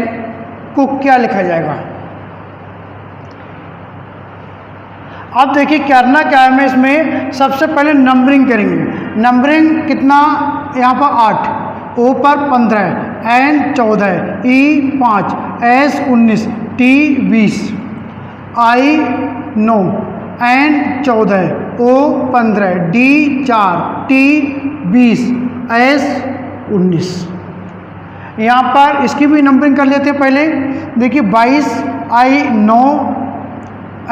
को क्या लिखा जाएगा। अब देखिए करना क्या है, हमें इसमें सबसे पहले नंबरिंग करेंगे। नंबरिंग कितना, यहाँ पर 8, O पर 15, N 14, E 5, S 19, T 20, I 9, N 14, O 15, D 4, T 20, S 19। यहाँ पर इसकी भी नंबरिंग कर लेते हैं पहले। देखिए 22, I 9,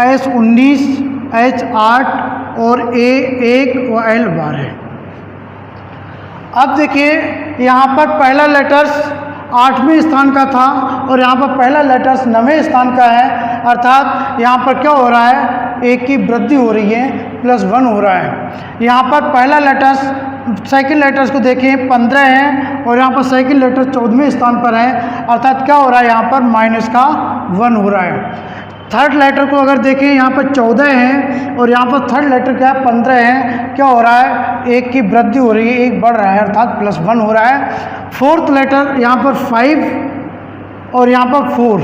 S 19, H 8 और A 1 और L 12। अब देखिए यहाँ पर पहला लेटर्स 8वें स्थान का था और यहाँ पर पहला लेटर्स 9वें स्थान का है, अर्थात यहाँ पर क्या हो रहा है, एक की वृद्धि हो रही है, +1 हो रहा है। यहाँ पर पहला लेटर्स सेकंड लेटर्स को देखें 15 है और यहाँ पर सेकंड लेटर 14वें स्थान पर है, अर्थात क्या हो रहा है, यहाँ पर माइनस का 1 हो रहा है। थर्ड लेटर को अगर देखें यहाँ पर 14 है और यहाँ पर थर्ड लेटर क्या है, 15 है, क्या हो रहा है, एक की वृद्धि हो रही है, एक बढ़ रहा है, अर्थात +1 हो रहा है। फोर्थ लेटर यहाँ पर 5 और यहाँ पर 4,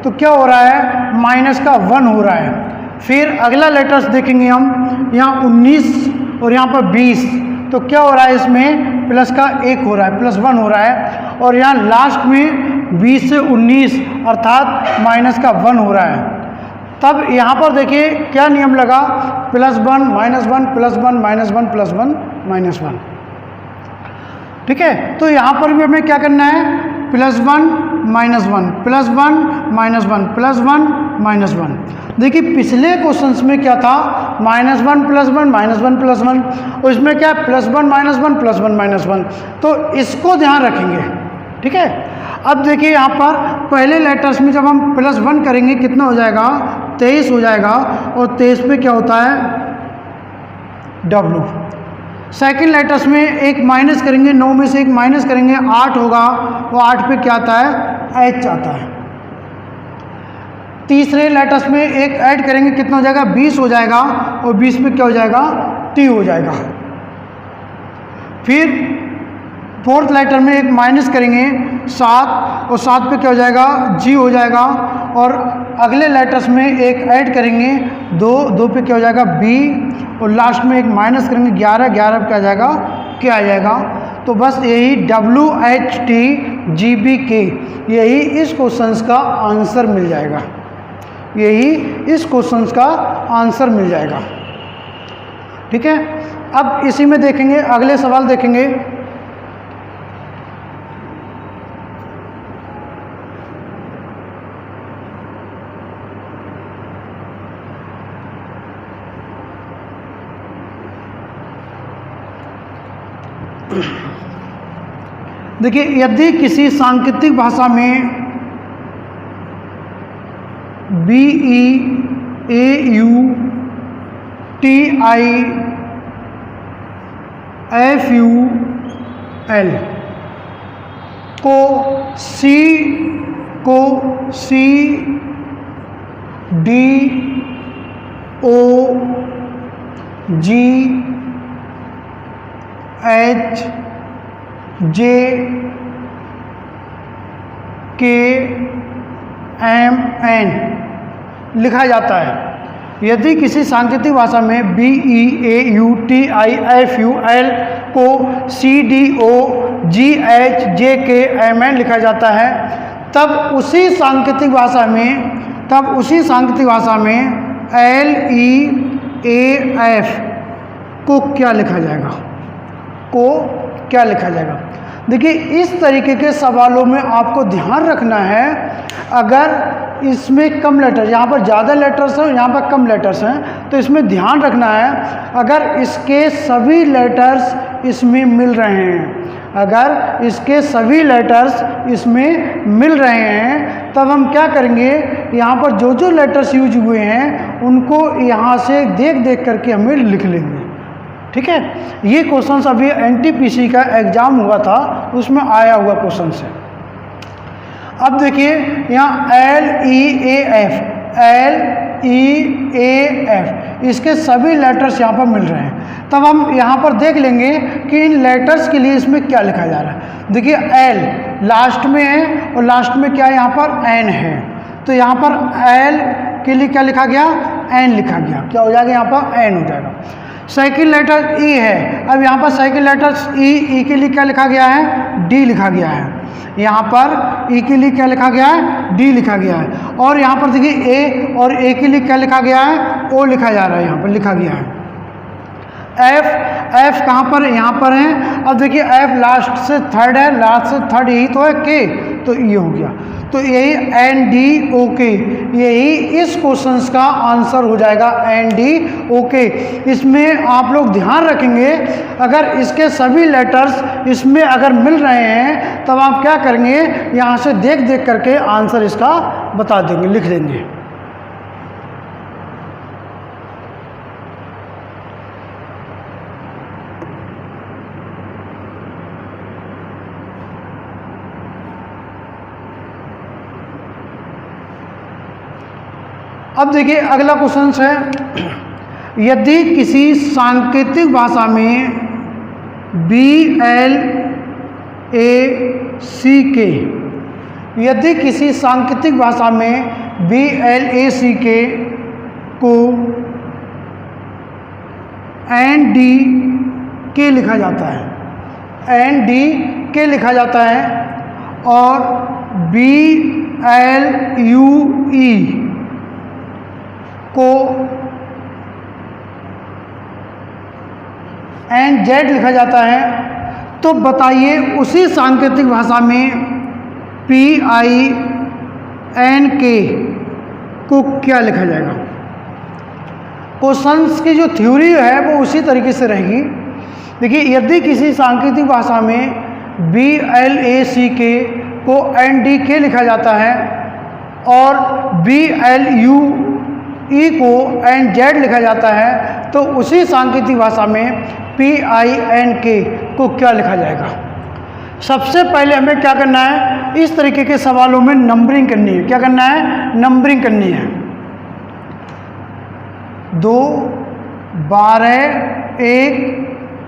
तो क्या हो रहा है, माइनस का 1 हो रहा है। फिर अगला लेटर्स देखेंगे हम, यहाँ 19 और यहाँ पर 20, तो क्या हो रहा है, इसमें प्लस का 1 हो रहा है, +1 हो रहा है। और यहाँ लास्ट में 20 से 19 अर्थात माइनस का 1 हो रहा है। तब यहाँ पर देखिए क्या नियम लगा, +1 -1 +1 -1 +1 -1। ठीक है, तो यहाँ पर भी हमें क्या करना है, +1 -1 +1 -1 देखिए पिछले क्वेश्चंस में क्या था, -1 +1 -1 +1, और इसमें क्या है, +1 -1 +1 -1, तो इसको ध्यान रखेंगे। ठीक है, अब देखिए यहाँ पर पहले लेटर्स में जब हम +1 करेंगे कितना हो जाएगा, 23 हो जाएगा, और 23 पे क्या होता है, W। सेकेंड लेटर्स में एक माइनस करेंगे, 9 में से एक माइनस करेंगे, 8 होगा, वो 8 पे क्या आता है, H आता है। तीसरे लेटर्स में एक ऐड करेंगे, कितना हो जाएगा, 20 हो जाएगा, और 20 पे क्या हो जाएगा, T हो जाएगा। फिर फोर्थ लेटर में एक माइनस करेंगे, 7, और 7 पे क्या हो जाएगा, G हो जाएगा, और अगले लेटर्स में एक ऐड करेंगे, 2 पे क्या हो जाएगा, B, और लास्ट में एक माइनस करेंगे, 11 पे क्या आ जाएगा, क्या आ जाएगा। तो बस यही WHTGBK यही इस क्वेश्चन का आंसर मिल जाएगा, यही इस क्वेश्चन का आंसर मिल जाएगा। ठीक है, अब इसी में देखेंगे, अगले सवाल देखेंगे। देखिए, यदि किसी सांकेतिक भाषा में BEAUTIFUL को CDOGHJKMN लिखा जाता है। यदि किसी सांकेतिक भाषा में BEAUTIFUL को CDOGHJKMN लिखा जाता है, तब उसी सांकेतिक भाषा में LEAF को क्या लिखा जाएगा, देखिए इस तरीके के सवालों में आपको ध्यान रखना है, अगर इसमें कम लेटर, यहाँ पर ज़्यादा लेटर्स हैं, यहाँ पर कम लेटर्स हैं, तो इसमें ध्यान रखना है, अगर इसके सभी लेटर्स इसमें मिल रहे हैं, तब हम क्या करेंगे, यहाँ पर जो लेटर्स यूज हुए हैं उनको यहाँ से देख करके हमें लिख लेंगे। ठीक है, ये क्वेश्चन अभी NTPC का एग्जाम हुआ था, उसमें आया हुआ क्वेश्चन है। अब देखिए यहाँ LEAF इसके सभी लेटर्स यहाँ पर मिल रहे हैं, तब हम यहाँ पर देख लेंगे कि इन लेटर्स के लिए इसमें क्या लिखा जा रहा है। देखिए L लास्ट में है, और लास्ट में क्या है, यहाँ पर N है, तो यहाँ पर L के लिए क्या लिखा गया, N लिखा गया, क्या हो जाएगा, यहाँ पर N हो जाएगा। सेकंड लेटर E है, अब यहाँ पर सेकंड लेटर E के लिए क्या लिखा गया है, D लिखा गया है, यहाँ पर E के लिए क्या लिखा गया है, D लिखा गया है, और यहाँ पर देखिए A और A के लिए क्या लिखा गया है, O लिखा जा रहा है, यहाँ पर लिखा गया है। F कहाँ पर, यहाँ पर है। अब देखिए F लास्ट से थर्ड है, लास्ट से थर्ड यही तो है, K, तो ये हो गया, तो यही NDOK यही इस क्वेश्चंस का आंसर हो जाएगा, NDOK। इसमें आप लोग ध्यान रखेंगे, अगर इसके सभी लेटर्स इसमें अगर मिल रहे हैं, तब आप क्या करेंगे, यहाँ से देख करके आंसर इसका बता देंगे, लिख देंगे। अब देखिए अगला क्वेश्चन है, यदि किसी सांकेतिक भाषा में BLACK, यदि किसी सांकेतिक भाषा में BLACK को NDK लिखा जाता है, NDK लिखा जाता है, और BLUE को NZ लिखा जाता है, तो बताइए उसी सांकेतिक भाषा में PINK को क्या लिखा जाएगा। क्वेश्चंस की जो थ्योरी है वो उसी तरीके से रहेगी। देखिए, यदि किसी सांकेतिक भाषा में BLACK को NDK लिखा जाता है और BLUE को NZ लिखा जाता है, तो उसी सांकेतिक भाषा में PINK को क्या लिखा जाएगा। सबसे पहले हमें क्या करना है, इस तरीके के सवालों में नंबरिंग करनी है। क्या करना है, नंबरिंग करनी है। 2, 12, 1,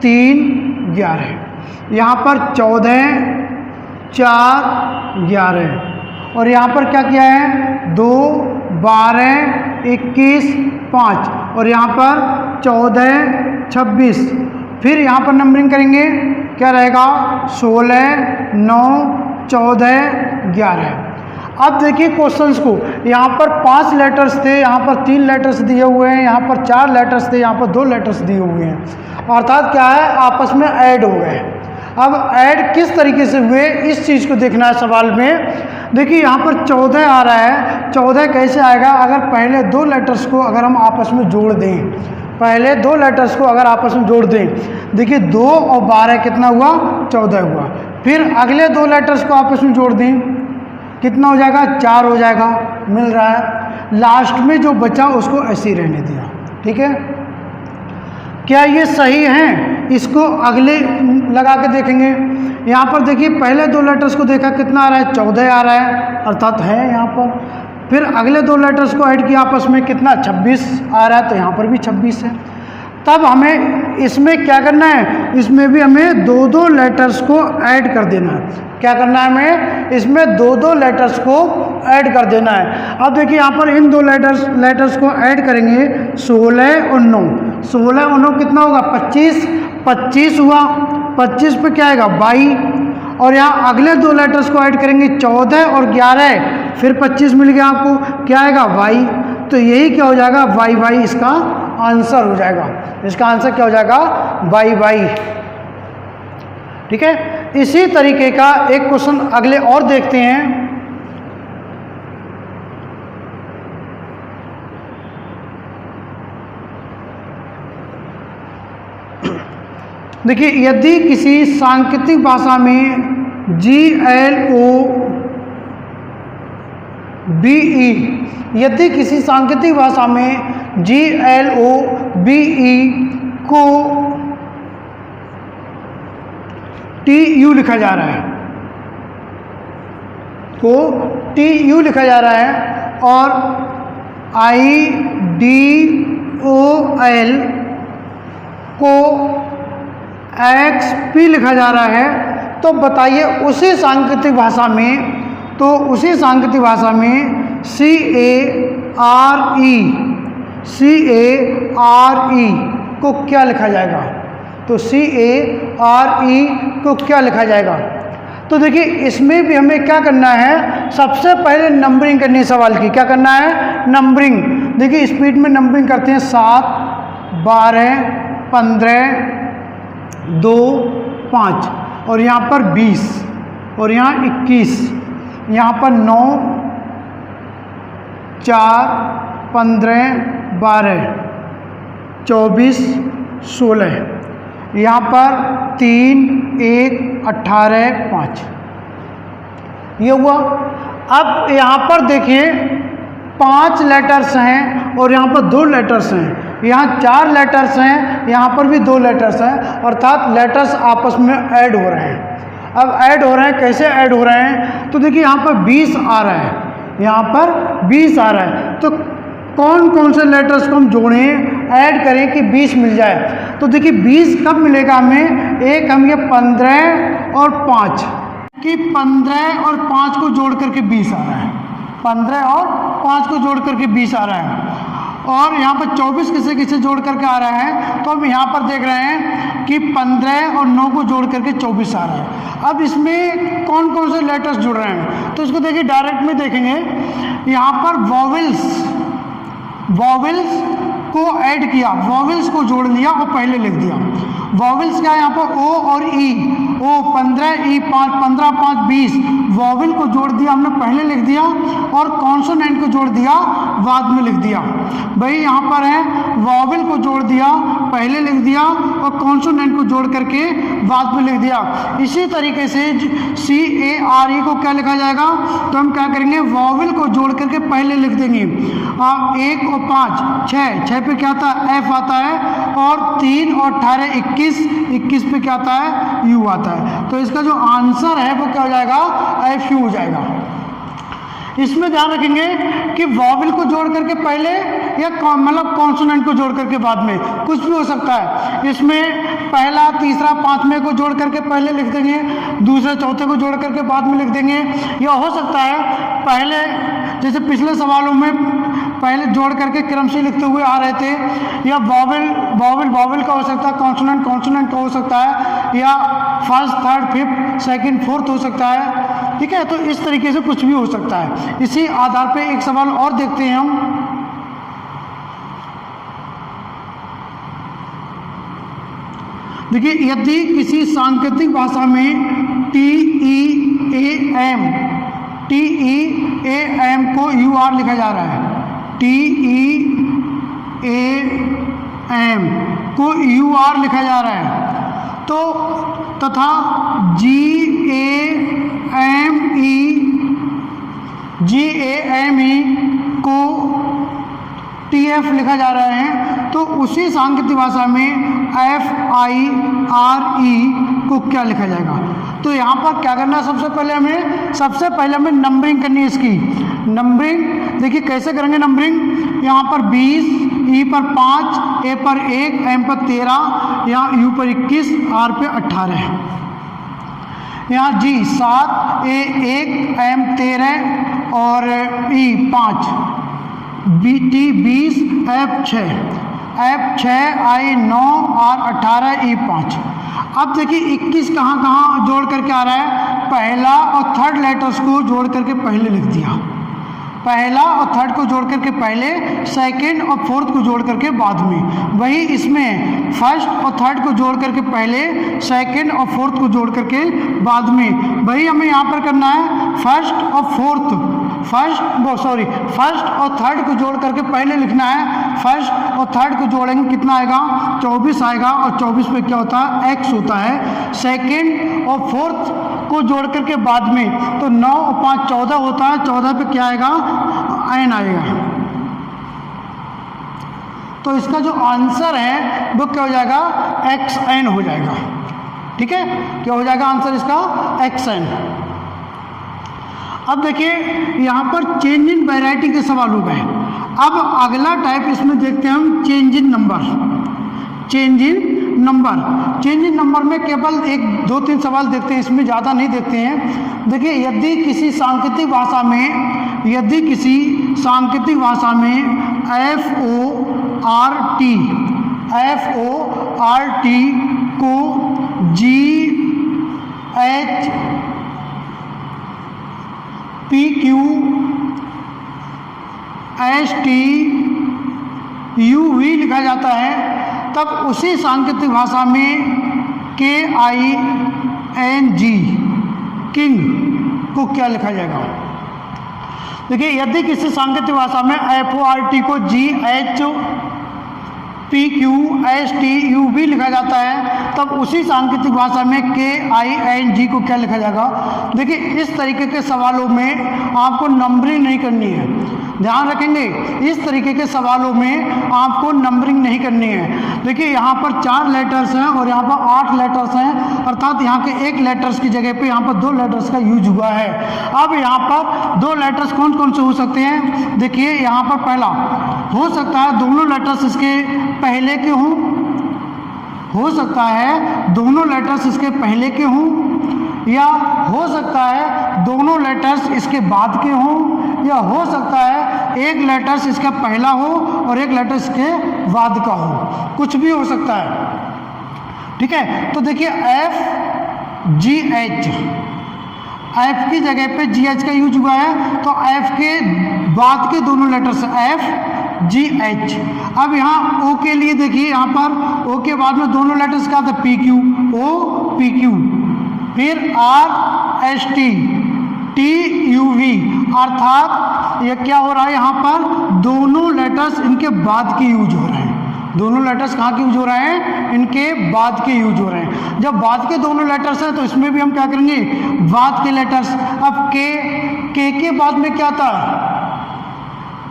3, 11। यहाँ पर 14, 4, 11 और यहाँ पर क्या किया है 2, 12, 21, 5 और यहाँ पर 14, 26। फिर यहाँ पर नंबरिंग करेंगे, क्या रहेगा 16, 9, 14, 11। अब देखिए क्वेश्चंस को, यहाँ पर 5 लेटर्स थे, यहाँ पर 3 लेटर्स दिए हुए हैं, यहाँ पर 4 लेटर्स थे, यहाँ पर 2 लेटर्स दिए हुए हैं, अर्थात क्या है आपस में ऐड हो गए। अब ऐड किस तरीके से हुए इस चीज़ को देखना है सवाल में। देखिए यहाँ पर 14 आ रहा है, 14 कैसे आएगा, अगर पहले 2 लेटर्स को अगर हम आपस में जोड़ दें, पहले 2 लेटर्स को अगर आपस में जोड़ दें, देखिए 2 और 12 कितना हुआ 14 हुआ। फिर अगले 2 लेटर्स को आपस में जोड़ दें, कितना हो जाएगा 4 हो जाएगा, मिल रहा है। लास्ट में जो बचा उसको ऐसे ही रहने दिया, ठीक है। क्या ये सही है, इसको अगले लगा के देखेंगे। यहाँ पर देखिए पहले 2 लेटर्स को देखा कितना आ रहा है 14 आ रहा है, अर्थात है यहाँ पर। फिर अगले 2 लेटर्स को ऐड किया आपस में, कितना 26 आ रहा है, तो यहाँ पर भी 26 है। तब हमें इसमें क्या करना है, इसमें भी हमें 2-2 लेटर्स को ऐड कर देना है। क्या करना है हमें, इसमें 2-2 लेटर्स को ऐड कर देना है। अब देखिए यहाँ पर इन 2 लेटर्स को ऐड करेंगे, 16 और 9। 16 और 9 कितना होगा 25, 25 हुआ। 25 पे क्या आएगा 22 और यहाँ अगले 2 लेटर्स को ऐड करेंगे 14 और 11, फिर 25 मिल गया आपको, क्या आएगा वाई। तो यही क्या हो जाएगा वाई, इसका आंसर हो जाएगा। इसका आंसर क्या हो जाएगा वाई। ठीक है। इसी तरीके का एक क्वेश्चन अगले और देखते हैं। देखिए यदि किसी सांकेतिक भाषा में GLOBE, यदि किसी सांकेतिक भाषा में GLOBE को TU लिखा जा रहा है, को TU लिखा जा रहा है और IDOL को XP लिखा जा रहा है, तो बताइए उसी सांकेतिक भाषा में, तो उसी सांकेतिक भाषा में CARE को क्या लिखा जाएगा। तो CARE को क्या लिखा जाएगा। तो देखिए इसमें भी हमें क्या करना है, सबसे पहले नंबरिंग करनी है सवाल की। क्या करना है नंबरिंग। देखिए स्पीड में नंबरिंग करते हैं 7, 12, 15, 2, 5 और यहाँ पर 20 और यहाँ 21, यहाँ पर 9, 4, 15, 12, 24, 16, यहाँ पर 3, 1, 18, 5 ये हुआ। अब यहाँ पर देखिए 5 लेटर्स हैं और यहाँ पर 2 लेटर्स हैं, यहाँ 4 लेटर्स हैं, यहाँ पर भी 2 लेटर्स हैं, अर्थात लेटर्स आपस में ऐड हो रहे हैं। अब ऐड हो रहे हैं, कैसे ऐड हो रहे हैं, तो देखिए यहाँ पर 20 आ रहा है, यहाँ पर 20 आ रहा है, तो कौन कौन से लेटर्स को हम जोड़ें, ऐड करें कि 20 मिल जाए। तो देखिए 20 कब मिलेगा हमें, एक हम ये 15 और 5 कि 15 और 5 को जोड़ करके 20 आ रहा है, 15 और 5 को जोड़ करके 20 आ रहा है। और यहाँ पर 24 किसे किसे जोड़ करके आ रहा है, तो हम यहाँ पर देख रहे हैं कि 15 और 9 को जोड़ करके 24 आ रहा है। अब इसमें कौन कौन से लेटर्स जुड़ रहे हैं, तो इसको देखिए डायरेक्ट में देखेंगे। यहाँ पर वॉवेल्स को ऐड किया, वॉवेल्स को जोड़ लिया और पहले लिख दिया। वॉवेल्स क्या है यहाँ पर ओ और ई, ओ 15, ई 5, 15, 5, 20। वॉवेल को जोड़ दिया हमने, पहले लिख दिया, और कॉन्सोनेंट को जोड़ दिया, बाद में लिख दिया। भाई यहाँ पर है वॉवेल को जोड़ दिया, पहले लिख दिया, और कॉन्सोनेंट को जोड़ करके बाद में लिख दिया। इसी तरीके से CARE को क्या लिखा जाएगा, तो हम क्या करेंगे, वॉवेल को जोड़ करके पहले लिख देंगे। 1 और 5 6 पे क्या आता है, F आता है, और 3 और 18 21 पे क्या आता है, U आता है। तो इसका जो आंसर है वो क्या हो जाएगा, FU हो जाएगा। इसमें ध्यान रखेंगे कि वॉवेल को जोड़ करके पहले या मतलब कॉन्सोनेंट को जोड़ करके बाद में, कुछ भी हो सकता है। इसमें पहला, तीसरा, पांचवें को जोड़ करके पहले लिख देंगे, दूसरे, चौथे को जोड़ करके बाद में लिख देंगे। या हो सकता है पहले, जैसे पिछले सवालों में पहले जोड़ करके क्रम से लिखते हुए आ रहे थे, या वॉवेल का हो सकता है, कॉन्सोनेंट का हो सकता है, या first, third, fifth, second, fourth हो सकता है। ठीक है, तो इस तरीके से कुछ भी हो सकता है। इसी आधार पे एक सवाल और देखते हैं हम। देखिए, यदि किसी सांकेतिक भाषा में TEAM को UR लिखा जा रहा है, TEAM को UR लिखा जा रहा है, तो तथा GAME को TF लिखा जा रहा है, तो उसी सांकेतिक भाषा में FIRE को क्या लिखा जाएगा। तो यहाँ पर क्या करना है, सबसे पहले हमें नंबरिंग करनी है इसकी। नंबरिंग देखिए कैसे करेंगे नंबरिंग। यहाँ पर 20, E पर 5, A पर 1, M पर 13, यहाँ U पर 21, R पे 18 है। यहाँ G 7, A 1, M 13 और E 5, T 20, F 6, I 9, R 18, E 5। अब देखिए 21 कहाँ जोड़ करके आ रहा है, पहला और थर्ड लेटर्स को जोड़ करके पहले लिख दिया, पहला और थर्ड को जोड़ करके पहले, सेकंड और फोर्थ को जोड़ करके बाद में। वही इसमें फर्स्ट और थर्ड को जोड़ करके पहले, सेकंड और फोर्थ को जोड़ करके बाद में। वही हमें यहाँ पर करना है, फर्स्ट और थर्ड को जोड़ करके पहले लिखना है। फर्स्ट और थर्ड को जोड़ेंगे कितना आएगा, 24 आएगा, और 24 पे क्या होता है, X होता है। सेकंड और फोर्थ को जोड़ करके बाद में, तो 9 और 5 14 होता है, 14 पे क्या आएगा, N आएगा। तो इसका जो आंसर है वो क्या हो जाएगा, XN हो जाएगा। ठीक है, क्या हो जाएगा आंसर इसका, XN। अब देखिए यहाँ पर चेंज इन वैरायटी के सवाल हो गए। अब अगला टाइप इसमें देखते हैं हम, चेंज इन नंबर में केवल 1, 2, 3 सवाल देखते हैं, इसमें ज़्यादा नहीं देखते हैं। देखिए, यदि किसी सांकेतिक भाषा में FORT को GH PQ ST UV लिखा जाता है, तब उसी सांकेतिक भाषा में KING किंग को क्या लिखा जाएगा। देखिए, यदि किसी सांकेतिक भाषा में FORT को GH PQ ST UV लिखा जाता है, तब उसी सांकेतिक भाषा में KING को क्या लिखा जाएगा। देखिए, इस तरीके के सवालों में आपको नंबरिंग नहीं करनी है, ध्यान रखेंगे। इस तरीके के सवालों में आपको नंबरिंग नहीं करनी है। देखिए, यहाँ पर 4 लेटर्स हैं और यहाँ पर 8 लेटर्स हैं, अर्थात यहाँ के 1 लेटर्स की जगह पे यहाँ पर 2 लेटर्स का यूज हुआ है। अब यहाँ पर 2 लेटर्स कौन कौन से हो सकते हैं। देखिए, यहाँ पर पहला हो सकता है दोनों लेटर्स इसके पहले के हों, हो सकता है दोनों लेटर्स इसके पहले के हों, या हो सकता है दोनों लेटर्स इसके बाद के हों, या हो सकता है एक लेटर्स इसका पहला हो और एक लेटर इसके बाद का हो, कुछ भी हो सकता है। ठीक है, तो देखिए FGH, F की जगह पे GH का यूज हुआ है, तो F के बाद के दोनों लेटर्स FGH। अब यहाँ O के लिए देखिए, यहाँ पर O के बाद में दोनों लेटर्स का था PQ, OPQ, फिर RST TUV, अर्थात ये क्या हो रहा है, यहाँ पर दोनों लेटर्स इनके बाद के यूज हो रहे हैं। दोनों लेटर्स कहाँ के यूज हो रहे हैं, इनके बाद के यूज हो रहे हैं। जब बाद के दोनों लेटर्स हैं तो इसमें भी हम क्या करेंगे, बाद के लेटर्स। अब के बाद में क्या था,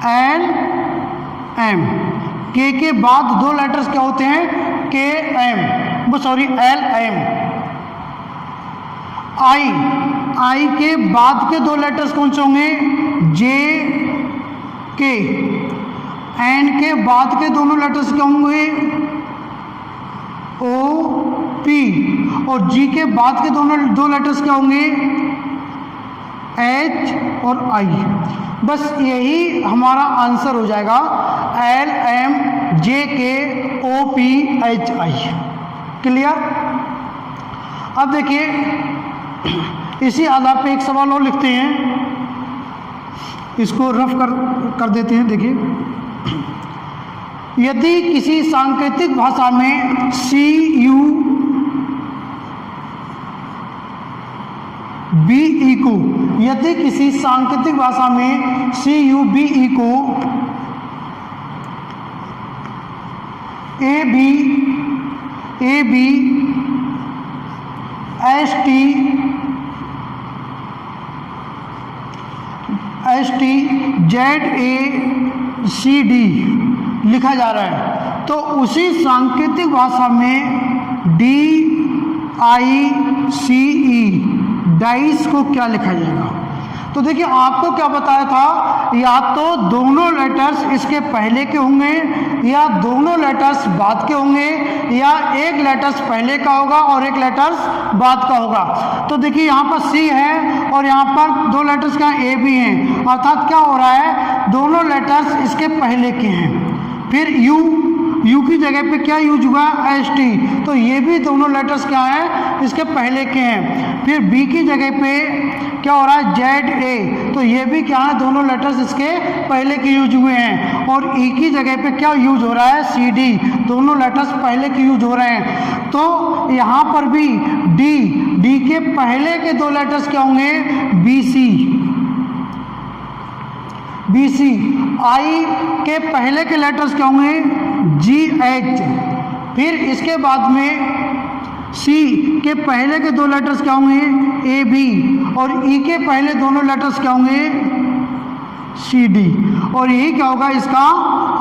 एल एम। के बाद दो लेटर्स क्या होते हैं, के एम, वो सॉरी एल एम। आई के बाद के दो लेटर्स कौन से होंगे, जे के। एन के बाद के दोनों लेटर्स क्या होंगे, ओ पी। और जी के बाद के दो लेटर्स क्या होंगे, एच और आई। बस यही हमारा आंसर हो जाएगा, L M J K O P H I. Clear. अब देखिए इसी आधार पे एक सवाल और लिखते हैं, इसको रफ कर देते हैं। देखिए, यदि किसी सांकेतिक भाषा में सी यू बी ई को, यदि किसी सांकेतिक भाषा में सी यू बी ई को A B S T Z A C D लिखा जा रहा है, तो उसी सांकेतिक भाषा में D I C E dice को क्या लिखा जाएगा। तो देखिए आपको क्या बताया था, या तो दोनों लेटर्स इसके पहले के होंगे या दोनों लेटर्स बाद के होंगे, या एक लेटर्स पहले का होगा और एक लेटर्स बाद का होगा। तो देखिए यहाँ पर सी है और यहाँ पर दो लेटर्स का ए भी हैं, अर्थात क्या हो रहा है, दोनों लेटर्स इसके पहले के हैं। फिर यू की जगह पे क्या यूज हुआ, एस टी, तो ये भी दोनों लेटर्स क्या हैं, इसके पहले के हैं। फिर बी की जगह पे क्या हो रहा है, जेड ए, तो ये भी क्या है, दोनों लेटर्स इसके पहले के यूज हुए हैं। और ई की जगह पे क्या यूज हो रहा है, सी डी, दोनों लेटर्स पहले के यूज हो रहे हैं। तो यहाँ पर भी डी के पहले के दो लेटर्स क्या होंगे, बी सी। आई के पहले के लेटर्स क्या होंगे, जी एच। फिर इसके बाद में सी के पहले के दो लेटर्स क्या होंगे, ए बी। और ई के पहले दोनों लेटर्स क्या होंगे, सी डी। और यही क्या होगा, इसका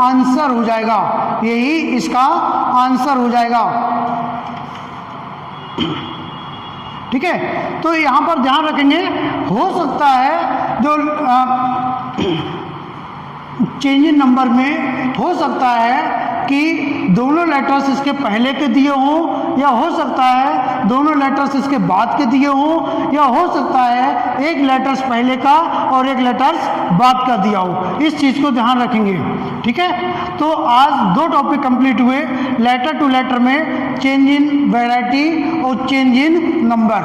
आंसर हो जाएगा, यही इसका आंसर हो जाएगा। ठीक है, तो यहाँ पर ध्यान रखेंगे, हो सकता है जो चेंज इन नंबर में हो सकता है कि दोनों लेटर्स इसके पहले के दिए हों, या हो सकता है दोनों लेटर्स इसके बाद के दिए हों, या हो सकता है एक लेटर्स पहले का और एक लेटर्स बाद का दिया हो। इस चीज़ को ध्यान रखेंगे। ठीक है, तो आज दो टॉपिक कंप्लीट हुए, लेटर टू लेटर में चेंज इन वैरायटी और चेंज इन नंबर।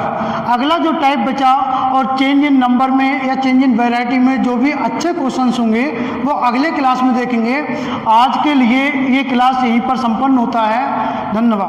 अगला जो टाइप बचा और चेंज इन नंबर में या चेंज इन वैरायटी में जो भी अच्छे क्वेश्चंस होंगे वो अगले क्लास में देखेंगे। आज के लिए ये क्लास यहीं पर संपन्न होता है। धन्यवाद।